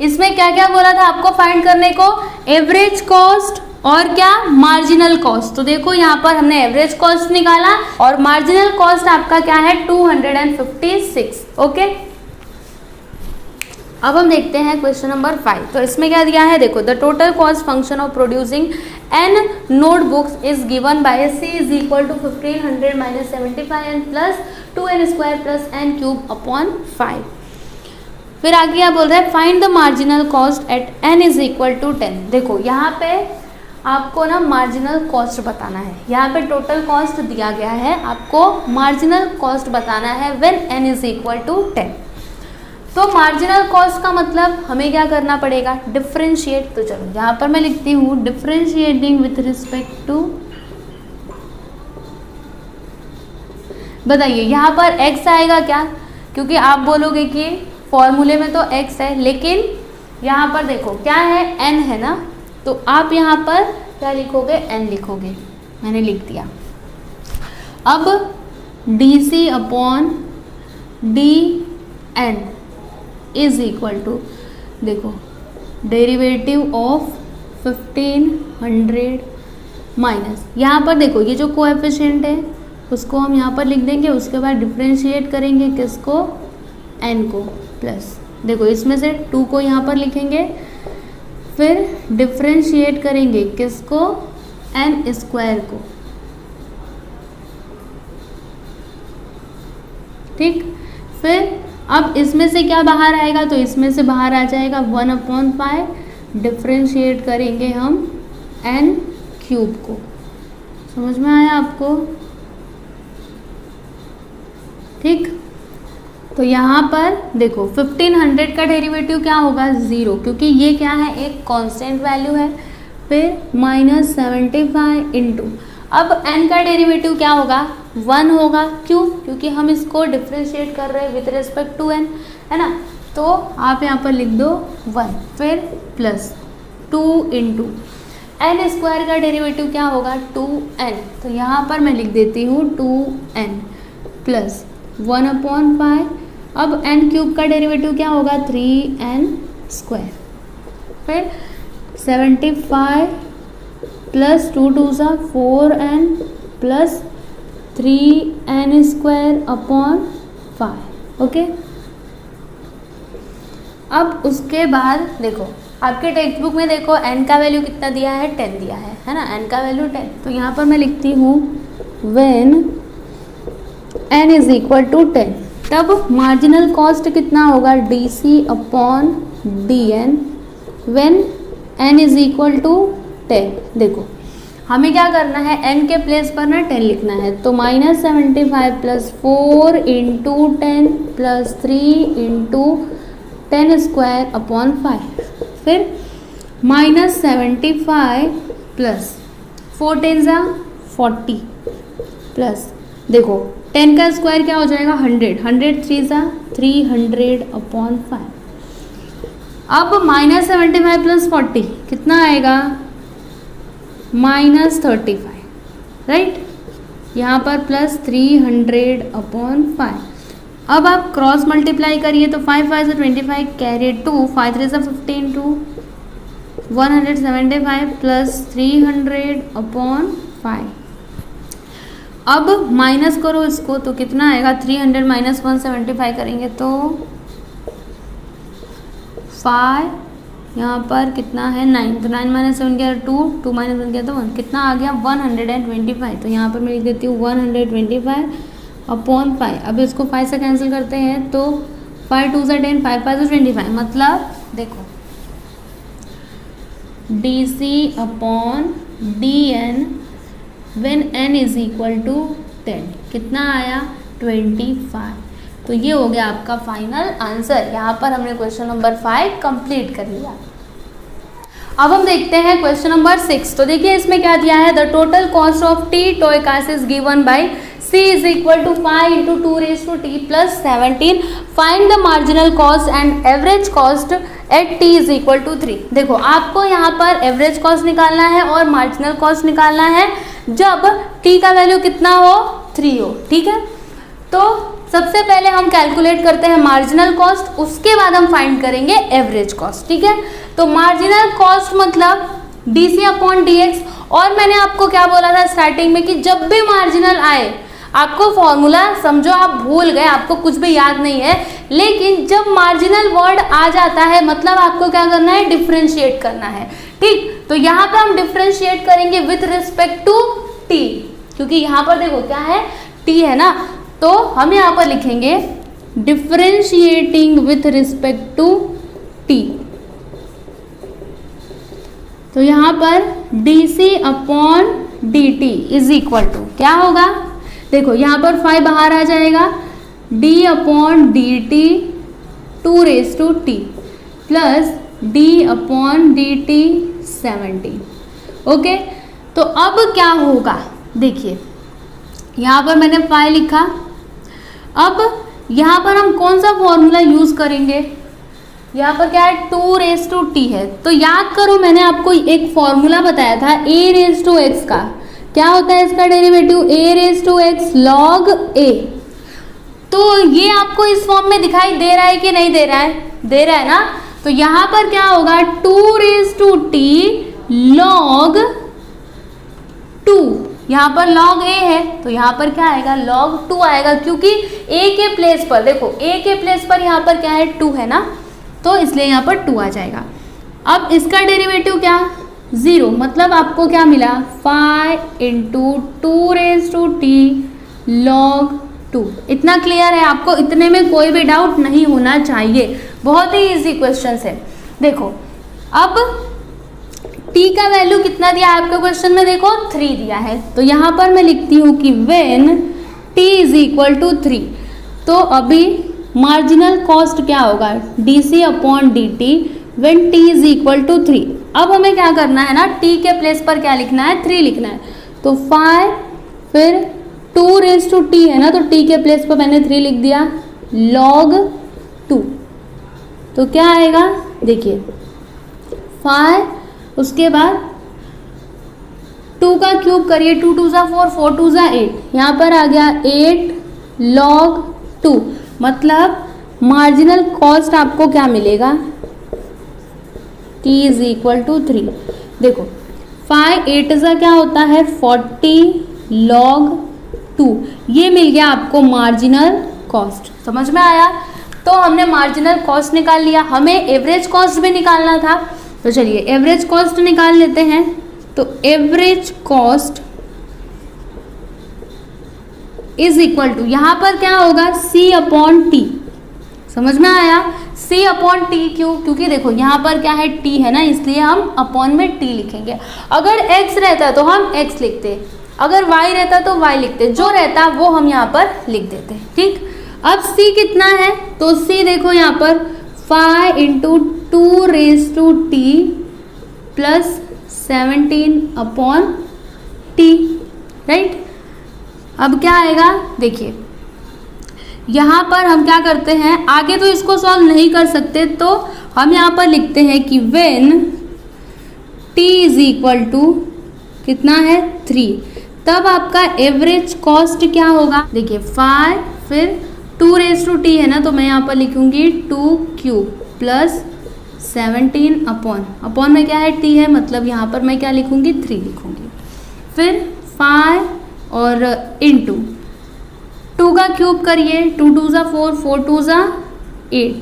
इसमें क्या क्या बोला था आपको फाइंड करने को, एवरेज कॉस्ट और क्या मार्जिनल कॉस्ट। तो देखो यहाँ पर हमने एवरेज कॉस्ट निकाला और मार्जिनल कॉस्ट आपका क्या है 256। ओके, अब हम देखते हैं क्वेश्चन नंबर 5। तो इसमें क्या दिया है, देखो the total cost function of producing n notebooks is given by c is equal to 1500 minus 75n plus 2n² plus n³/5। फिर आगे क्या बोल रहा है, find the marginal cost at n is equal to 10। देखो यहाँ पे आपको ना मार्जिनल कॉस्ट बताना है, यहाँ पे टोटल कॉस्ट दिया गया है, आपको मार्जिनल कॉस्ट बताना है when n is equal to 10। तो मार्जिनल कॉस्ट का मतलब हमें क्या करना पड़ेगा, डिफ्रेंशिएट। तो चलो यहाँ पर मैं लिखती हूँ डिफ्रेंशिएटिंग विथ रिस्पेक्ट टू, बताइए यहाँ पर x आएगा क्या, क्योंकि आप बोलोगे कि फॉर्मूले में तो x है, लेकिन यहाँ पर देखो क्या है n है ना, तो आप यहाँ पर क्या लिखोगे n लिखोगे, मैंने लिख दिया। अब DC/dn इज इक्वल टू, देखो डेरिवेटिव ऑफ 1500 माइनस, यहाँ पर देखो ये जो कोएफिशिएंट है उसको हम यहाँ पर लिख देंगे, उसके बाद डिफ्रेंशिएट करेंगे किसको, n को, प्लस देखो इसमें से 2 को यहाँ पर लिखेंगे, फिर डिफ्रेंशिएट करेंगे किसको, n² को। ठीक, फिर अब इसमें से क्या बाहर आएगा, तो इसमें से बाहर आ जाएगा 1/5, डिफ्रेंशिएट करेंगे हम n क्यूब को। समझ में आया आपको? ठीक, तो यहाँ पर देखो 1500 का डेरिवेटिव क्या होगा, 0, क्योंकि ये क्या है, एक कांस्टेंट वैल्यू है। फिर -75 इंटू, अब n का डेरिवेटिव क्या होगा, 1 होगा। क्यों? क्योंकि हम इसको डिफ्रेंशिएट कर रहे हैं विथ रिस्पेक्ट टू n, है ना। तो आप यहाँ पर लिख दो 1, फिर प्लस 2 इंटू n स्क्वायर का डेरिवेटिव क्या होगा, 2n। तो यहाँ पर मैं लिख देती हूँ 2n प्लस 1/5। अब n क्यूब का डेरिवेटिव क्या होगा, 3n स्क्वायर। फिर 75 plus 2 2 4n plus 3n square upon 5। Okay, अब उसके बाद देखो आपके टेक्स्ट बुक में देखो n का वैल्यू कितना दिया है, 10 दिया है ना, n का वैल्यू 10। तो यहाँ पर मैं लिखती हूँ when n is equal to 10, तब मार्जिनल कॉस्ट कितना होगा, dc upon dn when n is equal to 10। देखो हमें क्या करना है, n के प्लेस पर ना 10 लिखना है। तो -75 plus 4 into 10 plus 3 into 10 square upon 5। फिर -75 प्लस 4 10 40 प्लस देखो 10 का स्क्वायर क्या हो जाएगा, 100, 100 3 300 अपॉन 5। अब -75 प्लस 40 कितना आएगा, -35, राइट। यहाँ पर प्लस 300 अपॉन 5। अब आप क्रॉस मल्टीप्लाई करिए तो 5 5 से 25 कैरी 2, 5 3 से 15 टू 175 प्लस 300 अपॉन 5। अब माइनस करो इसको तो कितना आएगा, 300 माइनस 175 करेंगे तो 5, यहाँ पर कितना है 9, तो 9 माइनस 7 गया 2, 2 माइनस 1 गया तो 1, कितना आ गया 125। तो यहाँ पर मैं लिख देती हूँ 125 अपॉन 5। अब इसको 5 से कैंसिल करते हैं तो 5 2 से 10, 5 5 से 25। मतलब देखो dc upon dn when n is equal to 10 कितना आया 25। तो ये हो गया आपका फाइनल आंसर। यहाँ पर हमने क्वेश्चन नंबर 5 कंप्लीट कर लिया। अब हम देखते हैं क्वेश्चन नंबर 6। तो देखिए इसमें क्या दिया है, the total cost of T टोइकास is given by C is equal to 5 into 2 raised to t plus 17. Find the marginal cost and average cost at t is equal to 3. देखो आपको यहाँ पर एवरेज कॉस्ट निकालना है और marginal cost निकालना है जब t का वैल्यू कितना हो 3 हो, ठीक है। तो सबसे पहले हम कैलकुलेट करते हैं मार्जिनल कॉस्ट, उसके बाद हम फाइंड करेंगे एवरेज कॉस्ट, ठीक है। तो मार्जिनल कॉस्ट मतलब dc अपॉन dx। और मैंने आपको क्या बोला था स्टार्टिंग में कि जब भी मार्जिनल आए आपको फॉर्मूला समझो आप भूल गए, आपको कुछ भी याद नहीं है, लेकिन जब मार्जिनल वर्ड आ जाता है मतलब आपको क्या करना है, डिफरेंशिएट करना है, ठीक। तो यहाँ पे हम डिफरेंशिएट करेंगे विथ रिस्पेक्ट टू t, क्योंकि यहाँ पर देखो क्या है t है ना, तो हम यहाँ पर लिखेंगे differentiating with respect to t। तो यहाँ पर dc upon dt is equal to क्या होगा, देखो यहाँ पर 5 बाहर आ जाएगा, d upon D T 2 raise to t plus d upon D T 17। Okay, तो अब क्या होगा, देखिए यहाँ पर मैंने 5 लिखा। अब यहाँ पर हम कौन सा फॉर्मूला यूज़ करेंगे, यहाँ पर क्या है 2 रेज टू t है। तो याद करो मैंने आपको एक फॉर्मूला बताया था a रेज टू x का, क्या होता है इसका derivative a raise to x log a। तो ये आपको इस फॉर्म में दिखाई दे रहा है कि नहीं दे रहा है, दे रहा है ना। तो यहाँ पर क्या होगा 2 रेज टू t log 2, यहाँ पर log a है तो यहाँ पर क्या आएगा log 2 आएगा, क्योंकि a के प्लेस पर देखो a के प्लेस पर यहाँ पर क्या है 2 है ना, तो इसलिए यहाँ पर 2 आ जाएगा। अब इसका डेरिवेटिव क्या 0, मतलब आपको क्या मिला 5 into 2 raise to t log 2। इतना क्लियर है आपको? इतने में कोई भी डाउट नहीं होना चाहिए, बहुत ही इजी क्वेश्चन है। देखो अब t का वैल्यू कितना दिया है आपके क्वेश्चन में? देखो 3 दिया है, तो यहाँ पर मैं लिखती हूँ कि when t is equal to 3, तो अभी मार्जिनल कॉस्ट क्या होगा? dc upon dt when t is equal to 3। अब हमें क्या करना है ना, t के प्लेस पर क्या लिखना है? 3 लिखना है, तो 5 फिर 2 रेज टू t है ना, तो t के प्लेस पर मैंने 3 लिख दिया, log 2। तो क्या आएगा? देखिए 5, उसके बाद 2 का क्यूब करिए, 2 2 ज़ा 4, 4 2 ज़ा 8, यहाँ पर आ गया 8 log 2। मतलब मार्जिनल कॉस्ट आपको क्या मिलेगा? t is equal to 3। देखो 5 8 ज़ा क्या होता है? 40 log 2, ये मिल गया आपको मार्जिनल कॉस्ट। समझ में आया? तो हमने मार्जिनल कॉस्ट निकाल लिया, हमें एवरेज कॉस्ट भी निकालना था, तो चलिए एवरेज कॉस्ट निकाल लेते हैं। तो average cost is equal to, यहाँ पर क्या होगा? c upon T. समझ में आया? c अपॉन टी क्यों? क्योंकि देखो यहाँ पर क्या है? t है ना, इसलिए हम अपॉन में t लिखेंगे। अगर x रहता तो हम x लिखते, अगर y रहता तो y लिखते, जो रहता वो हम यहाँ पर लिख देते। ठीक, अब c कितना है? तो c देखो यहाँ पर 5 into 2 raise to t plus 17 upon t, right. अब क्या आएगा? देखिए यहाँ पर हम क्या करते हैं, आगे तो इसको सॉल्व नहीं कर सकते, तो हम यहाँ पर लिखते हैं कि when t is equal to कितना है? 3, तब आपका एवरेज कॉस्ट क्या होगा? देखिए 5 फिर 2 रेज टू t है ना, तो मैं यहाँ पर लिखूंगी 2 क्यूब प्लस 17 अपॉन में क्या है? t है, मतलब यहाँ पर मैं क्या लिखूंगी? 3 लिखूंगी। फिर 5 और इंटू 2 का क्यूब करिए, 2 2 ज़ा 4, 4 2 ज़ा 8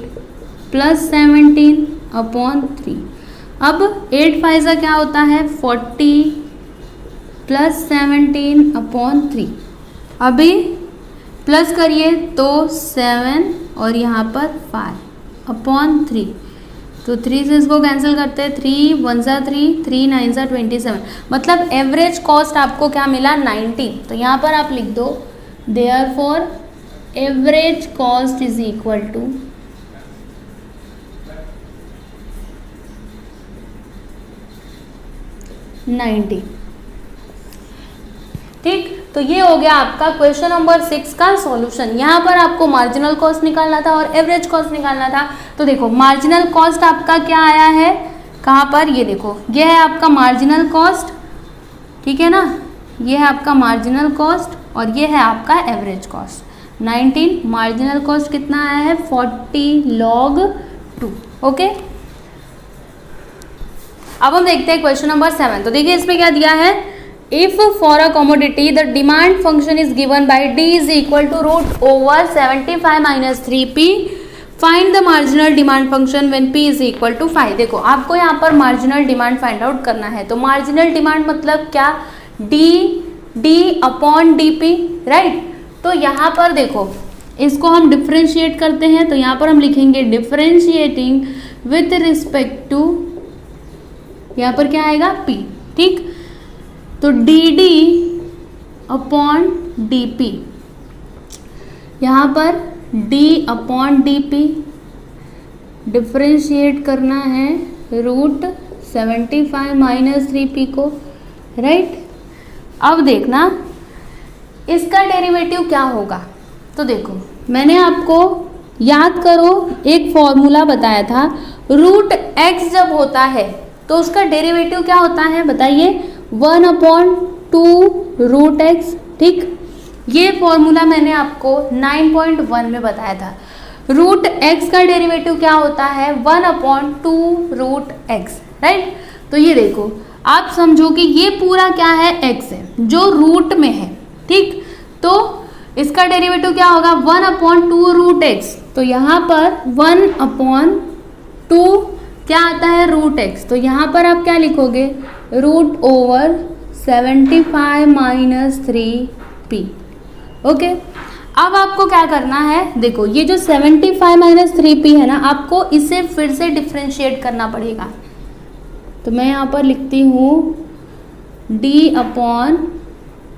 प्लस 17 अपॉन 3। अब 8 5 ज़ा क्या होता है? 40 प्लस 17 अपॉन 3। अभी प्लस करिए तो 7 और यहाँ पर 5 अपॉन 3, तो 3 से इसको कैंसिल करते हैं, 3 1 ज़ा 3, 3 9 ज़ा 27, मतलब एवरेज कॉस्ट आपको क्या मिला? 19। तो यहाँ पर आप लिख दो therefore average cost is equal to 90। ठीक, तो ये हो गया आपका क्वेश्चन नंबर 6 का सॉल्यूशन। यहाँ पर आपको मार्जिनल कॉस्ट निकालना था और एवरेज कॉस्ट निकालना था। तो देखो मार्जिनल कॉस्ट आपका क्या आया है, कहाँ पर? ये देखो, ये है आपका मार्जिनल कॉस्ट, ठीक है ना, ये है आपका मार्जिनल कॉस्ट और ये है आपका एवरेज कॉस्ट। 19 मार्जिनल कॉस्ट कितना आया है? 40 log 2। ओके, अब हम देखते हैं क्वेश्चन नंबर 7। तो देखिए इसमें क्या दिया है, if for a commodity the demand function is given by d is equal to root over 75 minus 3p, find the marginal demand function when p is equal to 5। देखो आपको यहाँ पर मार्जिनल डिमांड फाइंड आउट करना है, तो marginal demand मतलब क्या? d upon dp, right. तो यहाँ पर देखो इसको हम डिफ्रेंशिएट करते हैं, तो यहाँ पर हम लिखेंगे डिफ्रेंशिएटिंग विथ रिस्पेक्ट टू, यहाँ पर क्या आएगा? p। ठीक, तो dd अपॉन dp, यहाँ पर d अपॉन dp डिफ्रेंशिएट करना है रूट 75 माइनस 3p को, राइट। अब देखना इसका डेरिवेटिव क्या होगा। तो देखो मैंने आपको याद करो एक फॉर्मूला बताया था, रूट x जब होता है तो उसका डेरिवेटिव क्या होता है बताइए? 1/2 रूट x। ठीक, ये फॉर्मूला मैंने आपको 9.1 में बताया था। रूट x का डेरिवेटिव क्या होता है? 1/2 रूट x, राइट। तो ये देखो आप समझो कि ये पूरा क्या है? x है जो रूट में है। ठीक, तो इसका डेरिवेटिव क्या होगा? 1/2 रूट x। तो यहाँ पर 1/2 क्या आता है? Root x। तो यहाँ पर आप क्या लिखोगे? Root over 75 minus 3p। Okay, अब आपको क्या करना है, देखो ये जो 75 माइनस 3p है ना, आपको इसे फिर से डिफ्रेंशिएट करना पड़ेगा। तो मैं यहाँ पर लिखती हूँ d अपॉन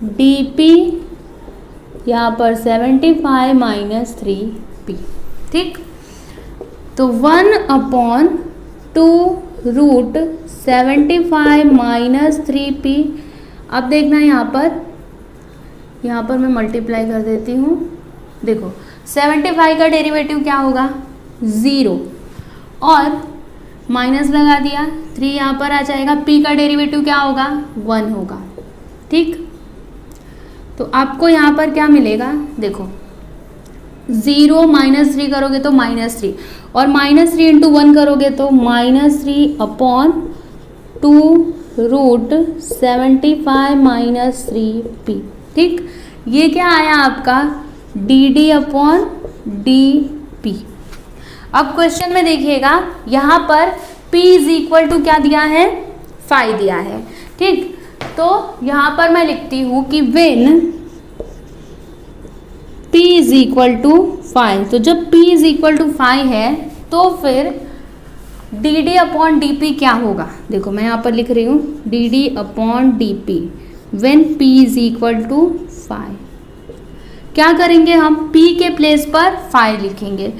डी पी, यहाँ पर 75 माइनस 3p, ठीक। तो 1 अपॉन 2 रूट 75 माइनस 3p। अब देखना यहाँ पर मैं मल्टीप्लाई कर देती हूँ। देखो 75 का डेरिवेटिव क्या होगा, 0, और माइनस लगा दिया, 3 यहाँ पर आ जाएगा। p का डेरिवेटिव क्या होगा, 1 होगा, ठीक। तो आपको यहाँ पर क्या मिलेगा, देखो 0 माइनस 3 करोगे तो -3, और -3 इंटू 1 करोगे तो -3 अपॉन 2 रूट 75 माइनस 3p, ठीक। ये क्या आया आपका, dd अपॉन dp। अब क्वेश्चन में देखिएगा, यहाँ पर p इज इक्वल टू क्या दिया है, 5 दिया है, ठीक। तो यहाँ पर मैं लिखती हूँ कि when p is equal to 5, तो जब p इज इक्वल टू 5 है तो फिर dd अपॉन dp क्या होगा। देखो मैं यहाँ पर लिख रही हूँ dd upon dp when p is equal to 5। क्या करेंगे हम, p के प्लेस पर 5 लिखेंगे,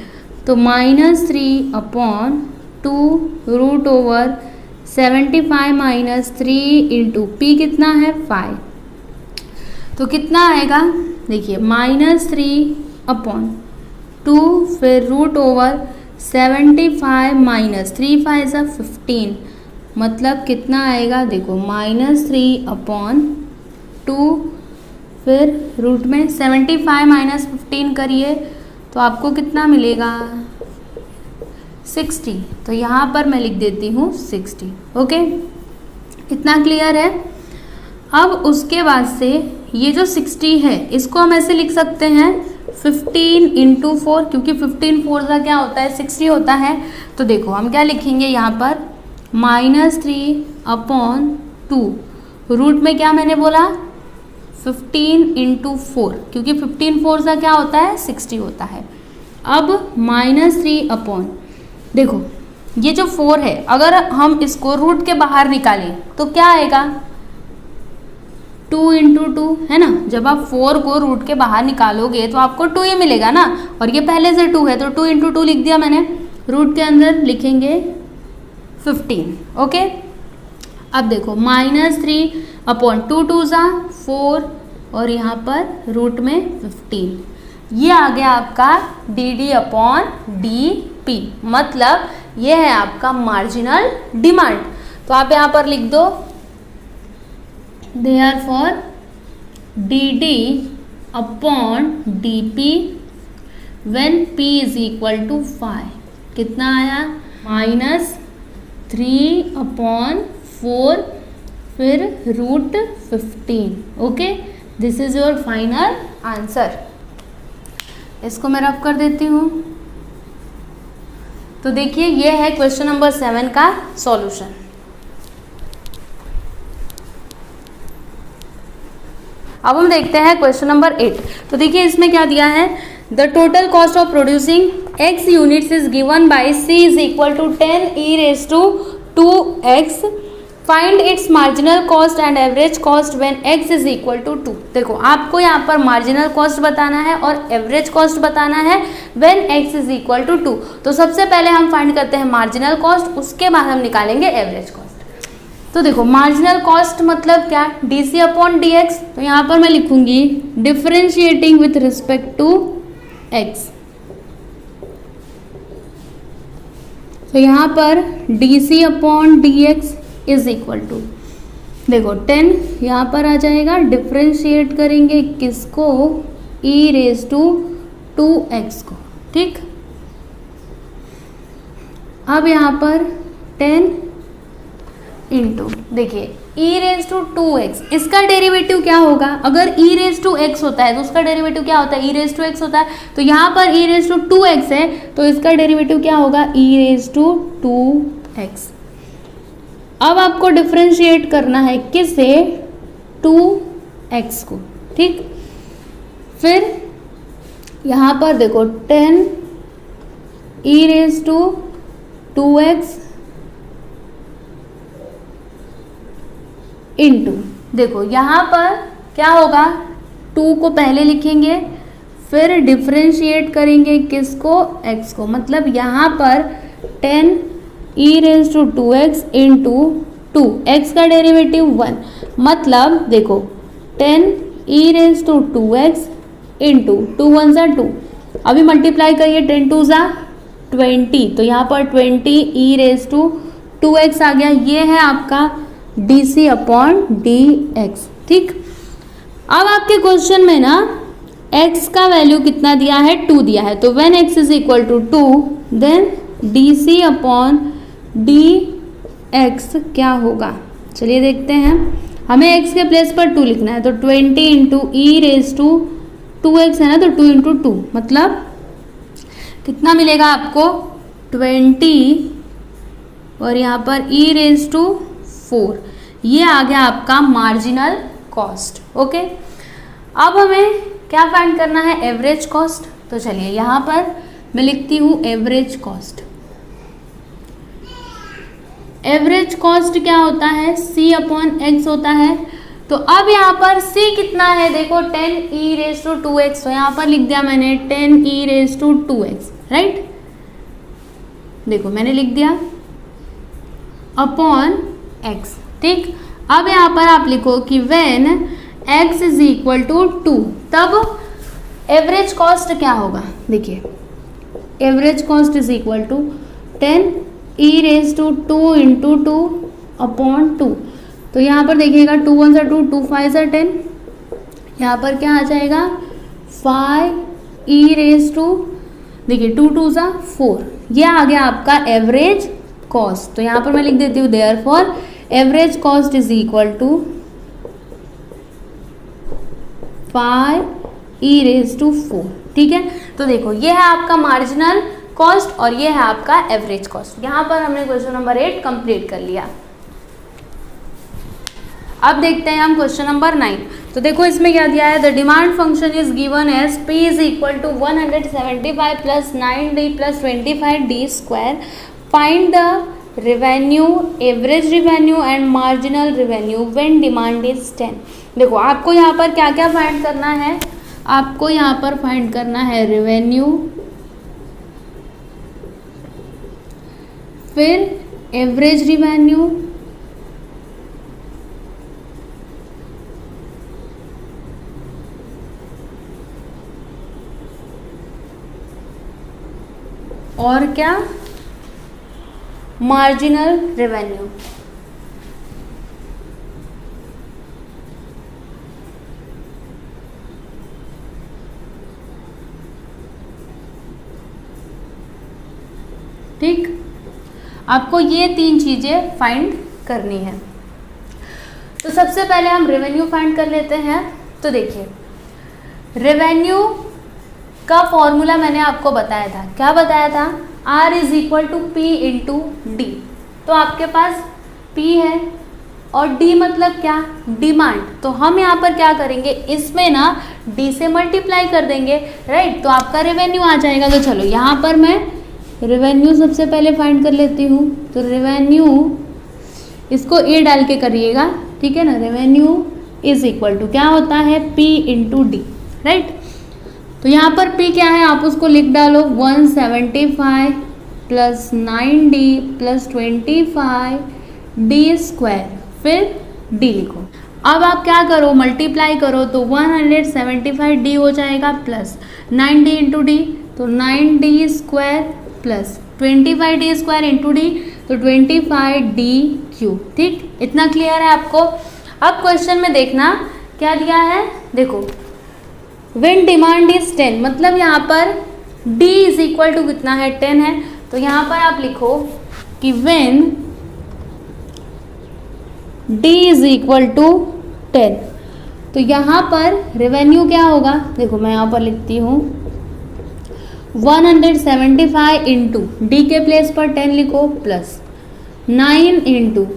तो -3 upon 2 root over 75 minus 3 into p कितना है, 5। तो कितना आएगा, देखिए -3 अपॉन 2 फिर रूट ओवर 75 माइनस 3 5 सा 15, मतलब कितना आएगा, देखो -3 अपॉन 2 फिर रूट में 75 माइनस 15 करिए तो आपको कितना मिलेगा, 60। तो यहाँ पर मैं लिख देती हूँ 60, ओके। इतना क्लियर है। अब उसके बाद से ये जो 60 है इसको हम ऐसे लिख सकते हैं 15 इंटू 4, क्योंकि 15 4 का क्या होता है, 60 होता है। तो देखो हम क्या लिखेंगे यहाँ पर, -3 अपॉन 2, रूट में क्या मैंने बोला 15 इंटू 4, क्योंकि 15 4 का क्या होता है, 60 होता है। अब -3 अपॉन, देखो ये जो 4 है अगर हम इसको रूट के बाहर निकालें तो क्या आएगा, 2 इंटू 2 है ना। जब आप 4 को रूट के बाहर निकालोगे तो आपको 2 ही मिलेगा ना, और ये पहले से 2 है तो 2 इंटू 2 लिख दिया मैंने। रूट के अंदर लिखेंगे 15, ओके। अब देखो -3 अपॉन 2 2 सा 4, और यहाँ पर रूट में 15, ये आ गया आपका dd अपॉन dp, मतलब ये है आपका मार्जिनल डिमांड। तो आप यहाँ पर लिख दो therefore dd upon dp when p is equal to 5, कितना आया, -3 अपॉन 4 फिर root 15, okay. This is your final answer. इसको मैं रफ कर देती हूँ। तो देखिए ये है क्वेश्चन नंबर 7 का सॉल्यूशन। अब हम देखते हैं क्वेश्चन नंबर 8। तो देखिए इसमें क्या दिया है, the total cost of producing x units is given by c is equal to 10 e raise to 2x, find its marginal cost and average cost when x is equal to 2। देखो आपको यहाँ पर मार्जिनल कॉस्ट बताना है और average cost बताना है when x is equal to 2। तो सबसे पहले हम फाइंड करते हैं मार्जिनल कॉस्ट, उसके बाद हम निकालेंगे एवरेज कॉस्ट। तो देखो मार्जिनल कॉस्ट मतलब क्या, dc अपॉन dx। तो यहाँ पर मैं लिखूंगी differentiating with respect to x। तो यहाँ पर dc upon dx is equal to, देखो 10 यहाँ पर आ जाएगा, डिफरेंशिएट करेंगे किसको, e रेज टू 2x को, ठीक। अब यहाँ पर 10 इंटू, देखिए e रेज टू 2x, इसका डेरिवेटिव क्या होगा, अगर e रेज टू x होता है तो उसका डेरिवेटिव क्या होता है, e रेज टू x होता है। तो यहाँ पर e रेज टू 2x है तो इसका डेरिवेटिव क्या होगा, e रेज टू 2x। अब आपको डिफरेंशिएट करना है किसे, 2x को, ठीक। फिर यहाँ पर देखो 10 e raise to 2x into, देखो यहाँ पर क्या होगा, 2 को पहले लिखेंगे फिर डिफ्रेंशिएट करेंगे किसको, x को, मतलब यहाँ पर 10 e raise to 2x into 2, x का डेरिवेटिव 1, मतलब देखो 10 e raise to 2x into 2 1 ज़ा 2, अभी मल्टीप्लाई करिए 10 2 ज़ा 20, तो यहाँ पर 20 ई रेज टू 2x आ गया, ये है आपका dc अपॉन dx। ठीक, अब आपके क्वेश्चन में ना x का वैल्यू कितना दिया है, 2 दिया है, तो when x is equal to 2 then dc upon dx क्या होगा, चलिए देखते हैं। हमें x के प्लेस पर 2 लिखना है, तो 20 into E raise to 2x है ना, तो 2 इंटू 2 मतलब कितना मिलेगा आपको, 20 और यहाँ पर ई रेज टू 4, ये आ गया आपका मार्जिनल कॉस्ट। ओके, अब हमें क्या फाइंड करना है, एवरेज कॉस्ट। तो चलिए यहाँ पर मैं लिखती हूँ एवरेज कॉस्ट। एवरेज कॉस्ट क्या होता है, c अपॉन x होता है। तो अब यहाँ पर c कितना है, देखो 10 ई रेज टू 2x, तो यहाँ पर लिख दिया मैंने 10 e raise to 2x, right, देखो मैंने लिख दिया अपॉन x। ठीक, अब यहाँ पर आप लिखो कि when x is equal to 2, तब एवरेज कॉस्ट क्या होगा, देखिए average cost is equal to 10 e raise to 2 into 2 upon 2, तो यहाँ पर देखिएगा 2 1 ज़ा 2, 2 5 ज़ा 10, यहाँ पर क्या आ जाएगा 5 ई रेज टू, देखिए 2 2 ज़ा 4, ये आ गया आपका एवरेज कॉस्ट। तो यहाँ पर मैं लिख देती हूँ therefore average cost is equal to 5 e raise to 4। ठीक है, तो देखो ये है आपका मार्जिनल कॉस्ट और ये है आपका एवरेज कॉस्ट। यहाँ पर हमने क्वेश्चन नंबर 8 कंप्लीट कर लिया। अब देखते हैं हम क्वेश्चन नंबर 9। तो देखो इसमें क्या दिया है, the demand function is given as p is equal to 175 plus 9d plus 25d square, find the revenue, average revenue and marginal revenue when demand is 10। देखो आपको यहाँ पर क्या क्या फाइंड करना है, आपको यहाँ पर फाइंड करना है रेवेन्यू, फिर एवरेज रेवेन्यू, और क्या, मार्जिनल रेवेन्यू। ठीक, आपको ये 3 चीजें फाइंड करनी है। तो सबसे पहले हम रेवेन्यू फाइंड कर लेते हैं। तो देखिए रेवेन्यू का फॉर्मूला मैंने आपको बताया था, क्या बताया था, R is equal to P into D. तो आपके पास P है और D मतलब क्या, डिमांड। तो हम यहाँ पर क्या करेंगे, इसमें ना D से मल्टीप्लाई कर देंगे, राइट, तो आपका रेवेन्यू आ जाएगा। तो चलो यहाँ पर मैं रेवेन्यू सबसे पहले फाइंड कर लेती हूँ। तो रेवेन्यू, इसको A डाल के करिएगा, ठीक है ना। रेवेन्यू इज इक्वल टू क्या होता है, P इंटू डी, राइट। तो यहाँ पर P क्या है, आप उसको लिख डालो 175 plus 9D plus 25D square, फिर D लिखो। अब आप क्या करो, मल्टीप्लाई करो, तो 175D हो जाएगा प्लस 9D इंटू डी, तो 9D square plus 25D square into D, तो 25D क्यूब। ठीक, इतना क्लियर है आपको। अब क्वेश्चन में देखना क्या दिया है, देखो व्हेन डिमांड इज 10, मतलब यहाँ पर D इज इक्वल टू कितना है, 10 है। तो यहाँ पर आप लिखो कि when D is equal to 10, तो यहाँ पर रेवेन्यू क्या होगा, देखो मैं यहाँ पर लिखती हूँ 175 इंटू डी के प्लेस पर 10 लिखो, प्लस 9 इंटू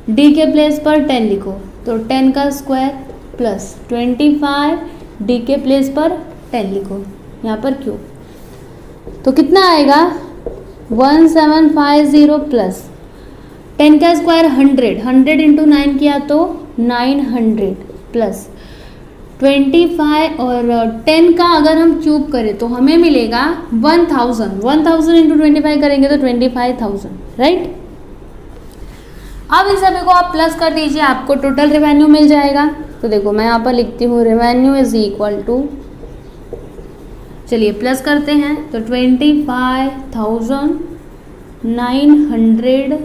डी के प्लेस पर 10 लिखो, तो 10 का स्क्वायर प्लस 25 डी के प्लेस पर 10 लिखो। यहाँ पर क्यूब, तो कितना आएगा 1750 प्लस 10 का स्क्वायर 100, 100 इंटू 9 किया तो 900 प्लस 25 और 10 का अगर हम क्यूब करें तो हमें मिलेगा 1000, 1000 इंटू 25 करेंगे तो 25,000, राइट। अब इन सभी को आप प्लस कर दीजिए, आपको टोटल रेवेन्यू मिल जाएगा। तो देखो मैं यहाँ पर लिखती हूँ रेवेन्यू इज इक्वल टू, चलिए प्लस करते हैं तो 25,900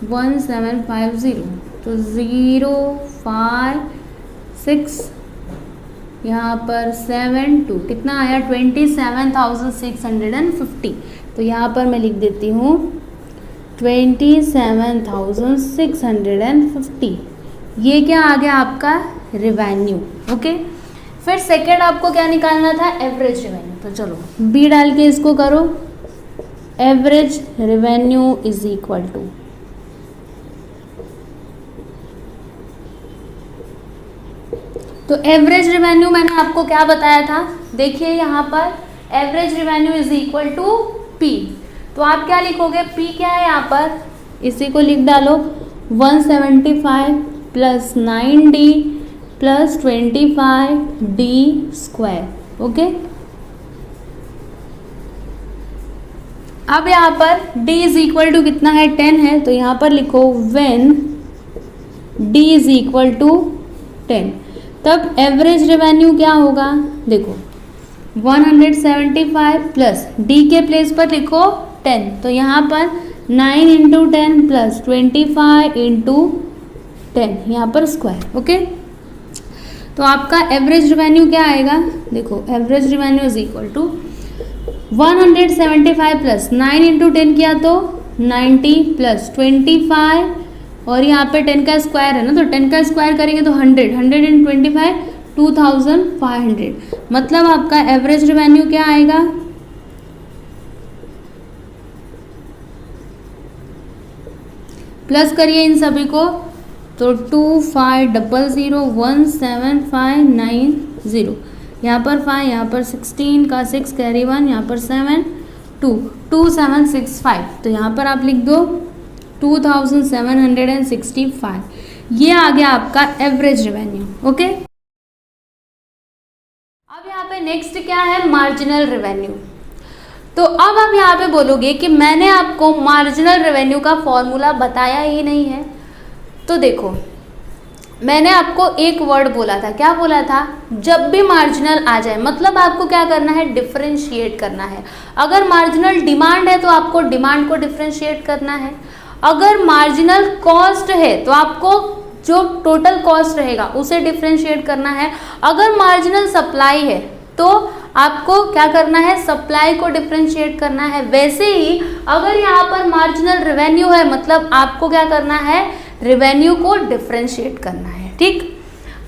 1750 तो 056 यहाँ पर 72 कितना आया 27,650। तो यहाँ पर मैं लिख देती हूँ 27,650, ये क्या आ गया आपका रेवेन्यू। ओके, फिर सेकेंड आपको क्या निकालना था, एवरेज रेवेन्यू। तो चलो बी डाल के इसको करो, average revenue is equal to, तो एवरेज रेवेन्यू मैंने आपको क्या बताया था, देखिए यहाँ पर average revenue is equal to P. तो आप क्या लिखोगे, पी क्या है यहाँ पर, इसी को लिख डालो 175 plus 9d plus 25d square. Okay, अब यहाँ पर d इज इक्वल टू कितना है 10 है, तो यहाँ पर लिखो when d is equal to 10, तब एवरेज रेवेन्यू क्या होगा, देखो 175 प्लस d के प्लेस पर लिखो 10, तो यहाँ पर 9 इंटू 10 प्लस 25 इंटू 10 यहाँ पर स्क्वायर। ओके, तो आपका एवरेज रेवेन्यू क्या आएगा, देखो average revenue is equal to 175 plus 9 into 10 किया तो 90 प्लस 25 और यहाँ पे 10 का स्क्वायर है ना, तो 10 का स्क्वायर करेंगे तो 100, 100 इंटू 25 2500, मतलब आपका एवरेज रेवेन्यू क्या आएगा, प्लस करिए इन सभी को तो 25001759, यहाँ पर 5, यहाँ पर 16 का 6 कैरी 1, यहाँ पर 7 2 2765, तो यहाँ पर आप लिख दो 2765, ये आ गया आपका एवरेज रेवेन्यू। ओके, अब यहाँ पे नेक्स्ट क्या है, मार्जिनल रेवेन्यू। तो अब आप यहाँ पे बोलोगे कि मैंने आपको मार्जिनल रेवेन्यू का फॉर्मूला बताया ही नहीं है। तो देखो मैंने आपको एक वर्ड बोला था, क्या बोला था, जब भी मार्जिनल आ जाए मतलब आपको क्या करना है, डिफरेंशिएट करना है। अगर मार्जिनल डिमांड है तो आपको डिमांड को डिफरेंशिएट करना है, अगर मार्जिनल कॉस्ट है तो आपको जो टोटल कॉस्ट रहेगा उसे डिफरेंशिएट करना है, अगर मार्जिनल सप्लाई है तो आपको क्या करना है, सप्लाई को डिफरेंशिएट करना है। वैसे ही अगर यहाँ पर मार्जिनल रेवेन्यू है मतलब आपको क्या करना है, रेवेन्यू को डिफरेंशिएट करना है। ठीक,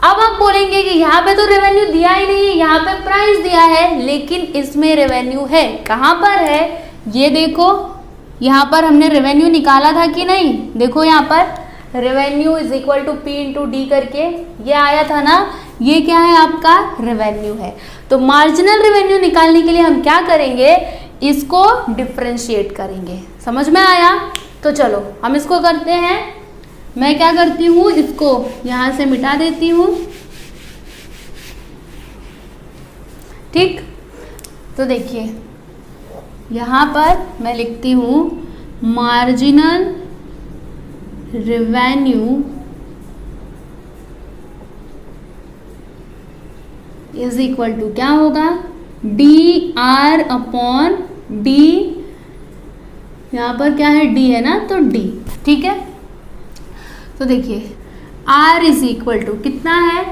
अब आप बोलेंगे कि यहाँ पे तो रेवेन्यू दिया ही नहीं है, यहाँ पे प्राइस दिया है, लेकिन इसमें रेवेन्यू है, कहाँ पर है, ये देखो यहाँ पर हमने रेवेन्यू निकाला था कि नहीं, देखो यहाँ पर revenue is equal to P into D करके ये आया था ना, ये क्या है आपका रेवेन्यू है। तो मार्जिनल रेवेन्यू निकालने के लिए हम क्या करेंगे, इसको डिफरेंशिएट करेंगे। समझ में आया, तो चलो हम इसको करते हैं। मैं क्या करती हूँ, इसको यहाँ से मिटा देती हूँ। ठीक, तो देखिए यहाँ पर मैं लिखती हूँ marginal revenue is equal to क्या होगा, डी आर अपॉन डी, यहाँ पर क्या है डी है ना, तो डी। ठीक है, तो देखिए आर इज इक्वल टू कितना है,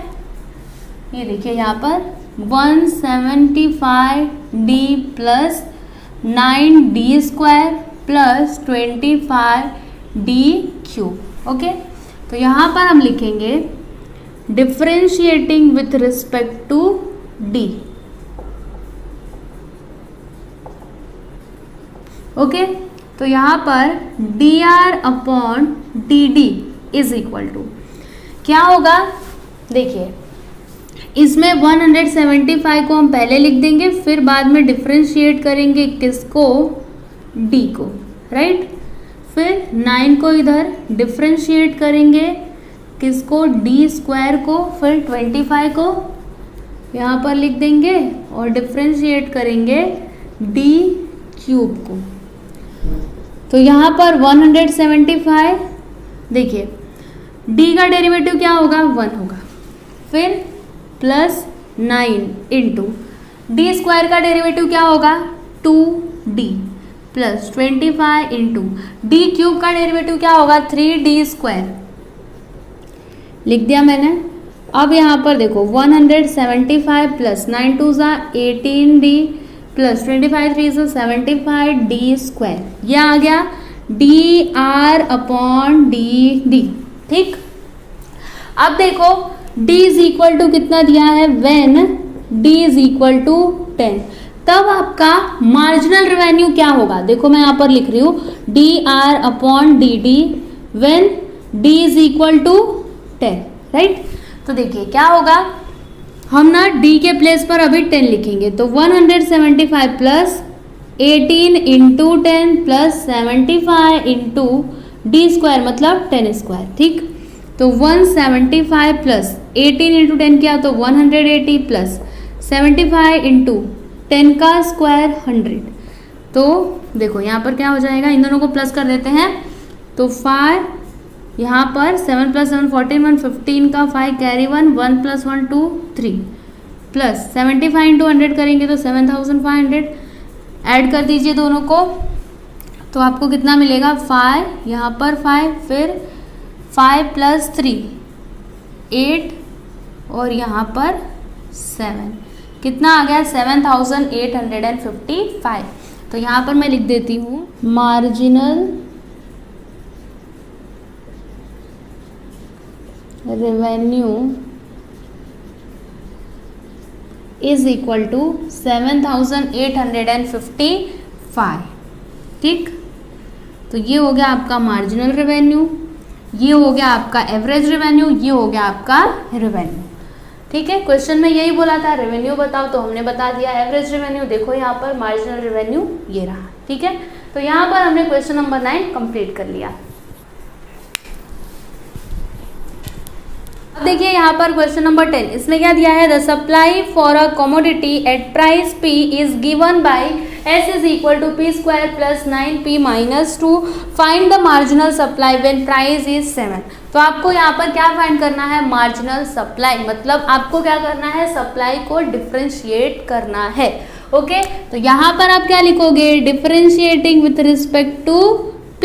ये देखिए यहाँ पर 175 D plus 9d square plus 25 D cube. Okay, तो यहाँ पर हम लिखेंगे differentiating with respect to D. Okay, तो यहाँ पर D R upon D D is equal to क्या होगा, देखिए इसमें 175 को हम पहले लिख देंगे, फिर बाद में डिफ्रेंशिएट करेंगे किसको, d को, राइट। फिर 9 को इधर डिफ्रेंशिएट करेंगे किसको, d स्क्वायर को, फिर 25 को यहाँ पर लिख देंगे और डिफ्रेंशिएट करेंगे d क्यूब को। तो यहाँ पर 175, देखिए d का डेरिवेटिव क्या होगा, 1 होगा, फिर प्लस 9 इंटू डी स्क्वायर का डेरिवेटिव क्या होगा, 2d plus 25 into D cube का डेरिवेटिव क्या होगा, 3d स्क्वायर, लिख दिया मैंने। अब यहाँ पर देखो 175 प्लस 9 2 ज़ा 18d प्लस 25 3 ज़ा 75d स्क्वायर, यह आ गया dr अपॉन dd, ठीक। अब देखो d इज इक्वल टू कितना दिया है, when d is equal to 10, तब आपका मार्जिनल रेवेन्यू क्या होगा, देखो मैं यहाँ पर लिख रही हूँ dr upon dd when d is equal to 10, right. तो देखिए क्या होगा, हम ना d के प्लेस पर अभी 10 लिखेंगे, तो 175 plus 18 into 10 plus 75 into D square मतलब 10 स्क्वायर, ठीक। तो 175 प्लस 18 इंटू 10 किया तो 180 प्लस 75 इंटू 10 का स्क्वायर 100। तो देखो यहाँ पर क्या हो जाएगा, इन दोनों को प्लस कर देते हैं, तो 5 यहाँ पर 7 प्लस 7 41, 15 का 5 कैरी 1, 1 प्लस 1 2 3 प्लस 75 इंटू 100 करेंगे तो 7500, ऐड कर दीजिए दोनों को, तो आपको कितना मिलेगा, 5 यहाँ पर 5, फिर 5 प्लस 3 8 और यहाँ पर 7, कितना आ गया, 7855। तो यहाँ पर मैं लिख देती हूँ marginal revenue is equal to 7855, ठीक। तो ये हो गया आपका मार्जिनल रेवेन्यू, ये हो गया आपका एवरेज रेवेन्यू, ये हो गया आपका रेवेन्यू, ठीक है। क्वेश्चन में यही बोला था रेवेन्यू बताओ, तो हमने बता दिया एवरेज रेवेन्यू, देखो यहाँ पर मार्जिनल रेवेन्यू ये रहा, ठीक है। तो यहाँ पर हमने क्वेश्चन नंबर 9 कंप्लीट कर लिया। अब देखिए यहाँ पर क्वेश्चन नंबर 10, इसमें क्या दिया है, the supply for a commodity at price P is given by S is equal to P square plus 9P minus 2, find the marginal supply when price is 7। तो आपको यहाँ पर क्या फाइंड करना है, मार्जिनल सप्लाई, मतलब आपको क्या करना है, सप्लाई को डिफ्रेंशिएट करना है, ओके। तो यहाँ पर आप क्या लिखोगे, differentiating with respect to P,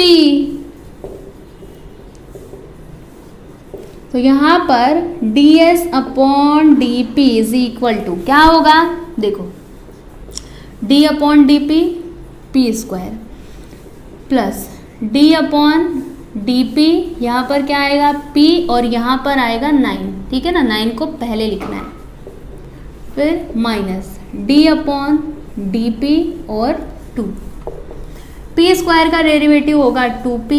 तो यहाँ पर ds upon D P is equal to क्या होगा, देखो d upon D P P square plus d upon D P, यहाँ पर क्या आएगा p और यहाँ पर आएगा 9, ठीक है ना, 9 को पहले लिखना है, फिर minus d upon D P और 2, p स्क्वायर का डेरिवेटिव होगा 2p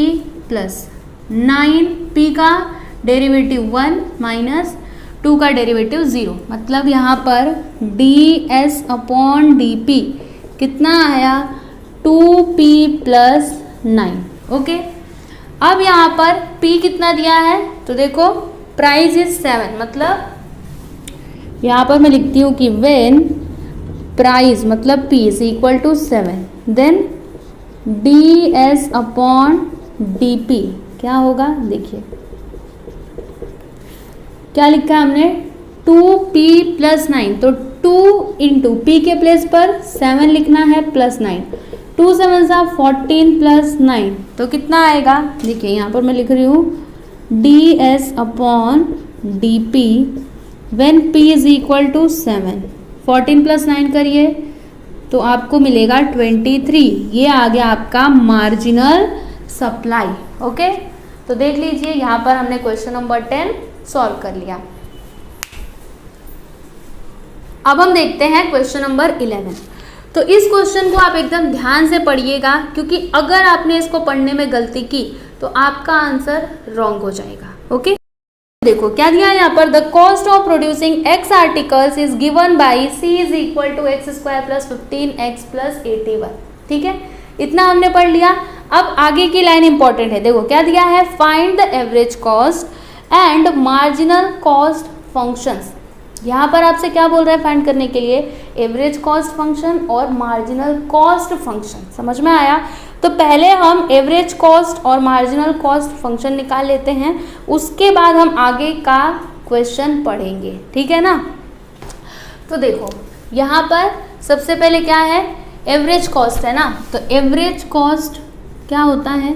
प्लस 9p का डेरिवेटिव 1 माइनस 2 का डेरिवेटिव 0, मतलब यहाँ पर ds अपॉन डी पी कितना आया, 2p प्लस 9, ओके। अब यहाँ पर p कितना दिया है, तो देखो प्राइस इज 7, मतलब यहाँ पर मैं लिखती हूँ कि व्हेन प्राइस मतलब p is equal to 7, then ds upon D P क्या होगा, देखिए क्या लिखा है हमने, 2p प्लस 9, तो 2 इंटू पी के प्लेस पर 7 लिखना है प्लस 9, 2 7 14 प्लस 9, तो कितना आएगा, देखिए यहाँ पर मैं लिख रही हूँ ds upon D P when p is equal to 7, 14 plus 9 करिए तो आपको मिलेगा 23, ये आ गया आपका मार्जिनल सप्लाई, ओके। तो देख लीजिए यहाँ पर हमने क्वेश्चन नंबर 10 सॉल्व कर लिया। अब हम देखते हैं क्वेश्चन नंबर 11। तो इस क्वेश्चन को आप एकदम ध्यान से पढ़िएगा, क्योंकि अगर आपने इसको पढ़ने में गलती की तो आपका आंसर रॉन्ग हो जाएगा, ओके। देखो क्या दिया है यहाँ पर, the cost of producing X articles is given by C is equal to X square plus 15x plus 81। ठीक है, इतना हमने पढ़ लिया। अब आगे की लाइन इंपॉर्टेंट है, देखो क्या दिया है, find the average cost and marginal cost functions. यहाँ पर आपसे क्या बोल रहा है फाइंड करने के लिए, एवरेज कॉस्ट फंक्शन और मार्जिनल कॉस्ट फंक्शन। समझ में आया? तो पहले हम एवरेज कॉस्ट और मार्जिनल कॉस्ट फंक्शन निकाल लेते हैं, उसके बाद हम आगे का क्वेश्चन पढ़ेंगे। ठीक है ना? तो देखो यहाँ पर सबसे पहले क्या है, एवरेज कॉस्ट है ना, तो एवरेज कॉस्ट क्या होता है,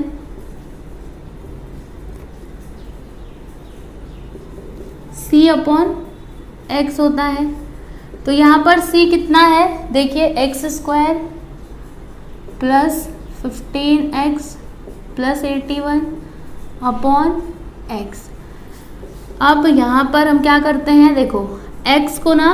C अपॉन x होता है। तो यहाँ पर C कितना है, देखिए x square plus 15x plus 81 upon x। अब यहाँ पर हम क्या करते हैं, देखो x को ना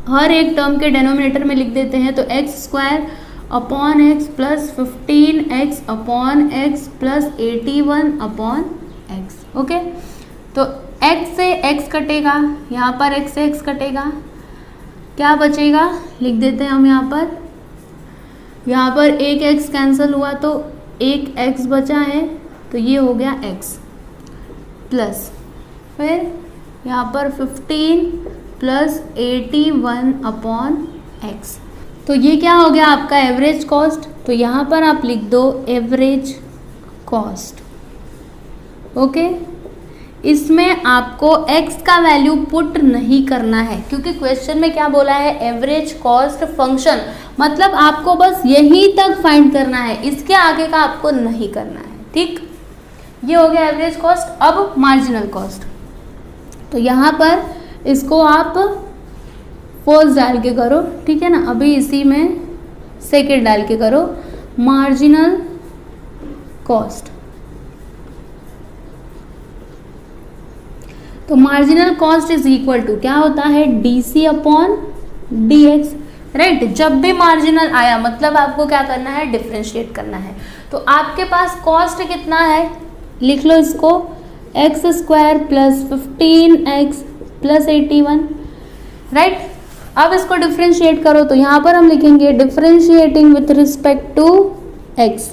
हर एक टर्म के डेनोमिनेटर में लिख देते हैं, तो x square upon x plus 15x upon x plus 81 upon x. Okay, तो x से x कटेगा, यहाँ पर x से x कटेगा, क्या बचेगा लिख देते हैं हम यहाँ पर एक x कैंसिल हुआ तो एक x बचा है, तो ये हो गया x प्लस फिर यहाँ पर 15 प्लस 81 अपॉन x। तो ये क्या हो गया आपका एवरेज कॉस्ट। तो यहाँ पर आप लिख दो एवरेज कॉस्ट। ओके, इसमें आपको x का वैल्यू पुट नहीं करना है, क्योंकि क्वेश्चन में क्या बोला है, एवरेज कॉस्ट फंक्शन, मतलब आपको बस यहीं तक फाइंड करना है, इसके आगे का आपको नहीं करना है। ठीक, ये हो गया एवरेज कॉस्ट। अब मार्जिनल कॉस्ट, तो यहाँ पर इसको आप फर्स्ट डाल के करो, ठीक है ना, अभी इसी में सेकेंड डाल के करो, मार्जिनल कॉस्ट। तो marginal cost is equal to क्या होता है, DC अपॉन DX। राइट, जब भी मार्जिनल आया मतलब आपको क्या करना है, डिफरेंशिएट करना है। तो आपके पास कॉस्ट कितना है, लिख लो इसको, X square plus 15x plus 81। Right, अब इसको डिफरेंशिएट करो, तो यहाँ पर हम लिखेंगे differentiating with respect to x।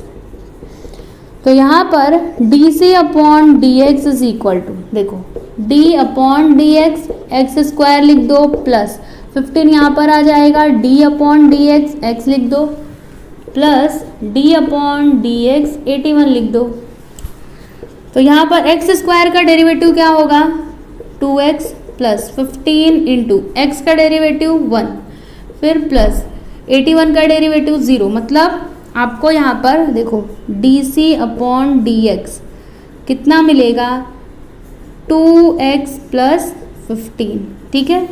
तो यहाँ पर DC upon DX is equal to, देखो D upon DX, X square लिख दो प्लस 15 यहाँ पर आ जाएगा, D अपॉन DX x लिख दो प्लस D अपॉन DX 81 लिख दो। तो यहाँ पर एक्स स्क्वायर का डेरिवेटिव क्या होगा, 2x प्लस 15 इंटू एक्स का डेरिवेटिव 1, फिर प्लस 81 का डेरिवेटिव 0, मतलब आपको यहाँ पर देखो DC अपॉन DX कितना मिलेगा, 2x प्लस 15। ठीक है,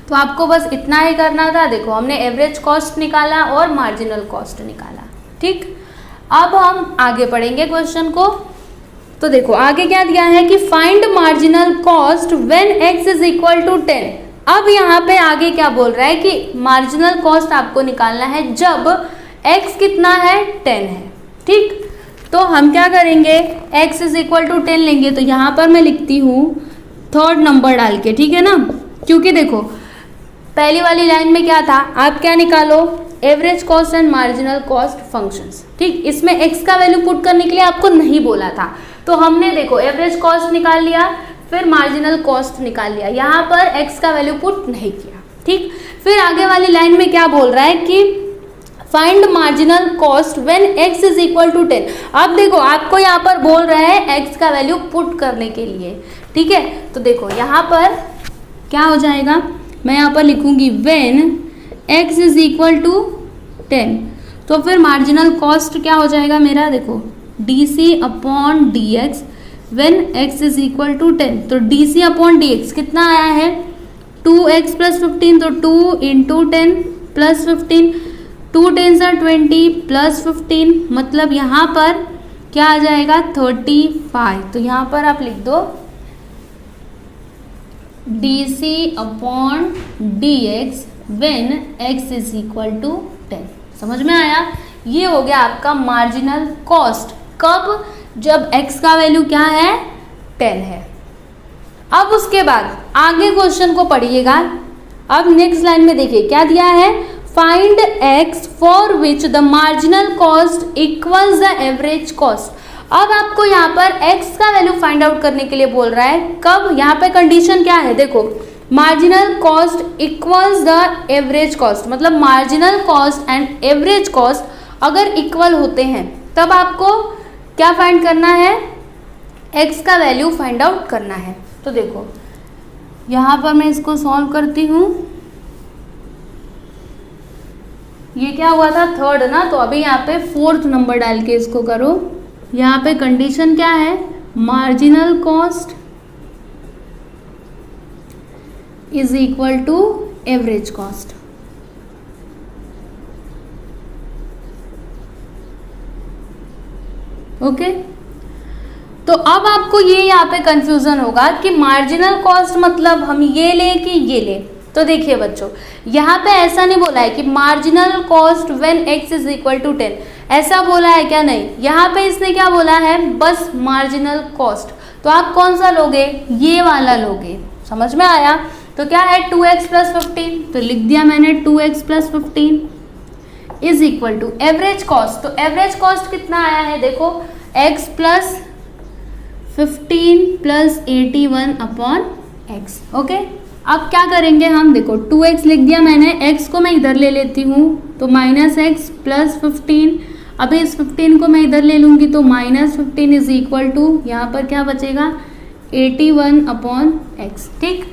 तो आपको बस इतना ही करना था। देखो हमने एवरेज कॉस्ट निकाला और मार्जिनल कॉस्ट निकाला। ठीक, अब हम आगे पढ़ेंगे क्वेश्चन को। तो देखो आगे क्या दिया है कि find marginal cost when x is equal to 10। अब यहाँ पे आगे क्या बोल रहा है कि मार्जिनल कॉस्ट आपको निकालना है जब x कितना है, 10 है। ठीक, तो हम क्या करेंगे, x इज इक्वल टू 10 लेंगे, तो यहाँ पर मैं लिखती हूँ थर्ड नंबर डाल के, ठीक है ना, क्योंकि देखो पहली वाली लाइन में क्या था, आप क्या निकालो, average cost and marginal cost functions. ठीक, इसमें x का वैल्यू पुट करने के लिए आपको नहीं बोला था, तो हमने देखो एवरेज कॉस्ट निकाल लिया, फिर मार्जिनल कॉस्ट निकाल लिया, यहाँ पर x का वैल्यू पुट नहीं किया। ठीक, फिर आगे वाली लाइन में क्या बोल रहा है कि find marginal cost when x is equal to 10। अब देखो आपको यहाँ पर बोल रहा है x का वैल्यू पुट करने के लिए। ठीक है, तो देखो यहाँ पर क्या हो जाएगा, मैं यहाँ पर लिखूंगी when x is equal to 10, तो फिर मार्जिनल कॉस्ट क्या हो जाएगा मेरा, देखो DC upon DX when x is equal to 10। तो DC अपॉन DX कितना आया है, 2x प्लस 15, तो 2 इंटू 10 प्लस 15, 2 10 are 20 प्लस 15, मतलब यहाँ पर क्या आ जाएगा 35। तो यहाँ पर आप लिख दो DC upon DX when x is equal to 10। समझ में आया, ये हो गया आपका मार्जिनल कॉस्ट। कब, जब x का वैल्यू क्या है, 10 है। अब उसके बाद आगे क्वेश्चन को पढ़िएगा। अब नेक्स्ट लाइन में देखिए क्या दिया है, find x for which the marginal cost equals the average cost. अब आपको यहाँ पर x का वैल्यू फाइंड आउट करने के लिए बोल रहा है। कब? यहाँ पे कंडीशन क्या है, देखो marginal cost equals the average cost, मतलब marginal cost and average cost अगर इक्वल होते हैं तब आपको क्या फाइंड करना है, x का वैल्यू फाइंड आउट करना है। तो देखो यहाँ पर मैं इसको सॉल्व करती हूँ। ये क्या हुआ था, थर्ड ना, तो अभी यहाँ पे फोर्थ नंबर डाल के इसको करो। यहाँ पे कंडीशन क्या है, marginal cost is equal to average cost. Okay, तो अब आपको ये यहाँ पे कंफ्यूजन होगा कि मार्जिनल कॉस्ट मतलब हम ये ले कि ये ले। तो देखिए बच्चों, यहाँ पे ऐसा नहीं बोला है कि marginal cost when x is equal to 10, ऐसा बोला है क्या? नहीं, यहाँ पे इसने क्या बोला है, बस मार्जिनल कॉस्ट। तो आप कौन सा लोगे, ये वाला लोगे। समझ में आया? तो क्या है 2x प्लस 15, तो लिख दिया मैंने 2x plus 15 is equal to average cost. तो एवरेज कॉस्ट कितना आया है, देखो x plus 15 plus 81 upon x। Okay, अब क्या करेंगे हम, देखो 2x लिख दिया मैंने, x को मैं इधर ले लेती हूँ तो माइनस एक्स प्लस 15, अभी इस 15 को मैं इधर ले लूँगी तो माइनस 15 इज इक्वल टू यहाँ पर क्या बचेगा 81 अपॉन x। ठीक,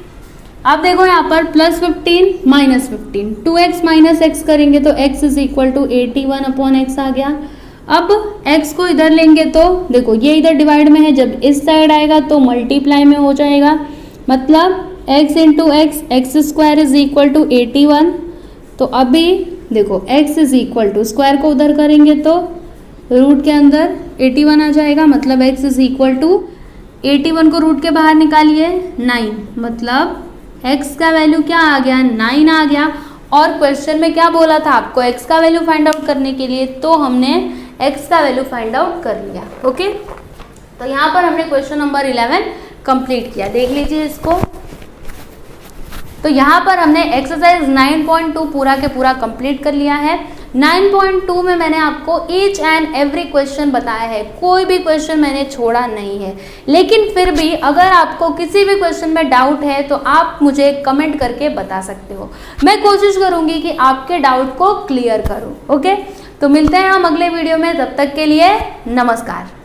अब देखो यहाँ पर plus 15 minus 15, 2x minus x करेंगे तो x is equal to 81 upon x आ गया। अब x को इधर लेंगे तो देखो ये इधर डिवाइड में है, जब इस साइड आएगा तो मल्टीप्लाई में हो जाएगा, मतलब x into X, X square is equal to 81। तो अभी देखो x is equal to square को उधर करेंगे तो रूट के अंदर 81 आ जाएगा, मतलब x इज इक्वल टू 81 को रूट के बाहर निकालिए 9, मतलब x का वैल्यू क्या आ गया, 9 आ गया। और क्वेश्चन में क्या बोला था आपको, x का वैल्यू फाइंड आउट करने के लिए, तो हमने x का वैल्यू फाइंड आउट कर लिया। ओके, तो यहाँ पर हमने क्वेश्चन नंबर 11 कंप्लीट किया। देख लीजिए इसको। तो यहाँ पर हमने एक्सरसाइज 9.2 पूरा के पूरा कंप्लीट कर लिया है। 9.2 में मैंने आपको ईच एंड एवरी क्वेश्चन बताया है, कोई भी क्वेश्चन मैंने छोड़ा नहीं है। लेकिन फिर भी अगर आपको किसी भी क्वेश्चन में डाउट है तो आप मुझे कमेंट करके बता सकते हो। मैं कोशिश करूँगी कि आपके डाउट को क्लियर करूँ। ओके, तो मिलते हैं हम अगले वीडियो में, तब तक के लिए नमस्कार।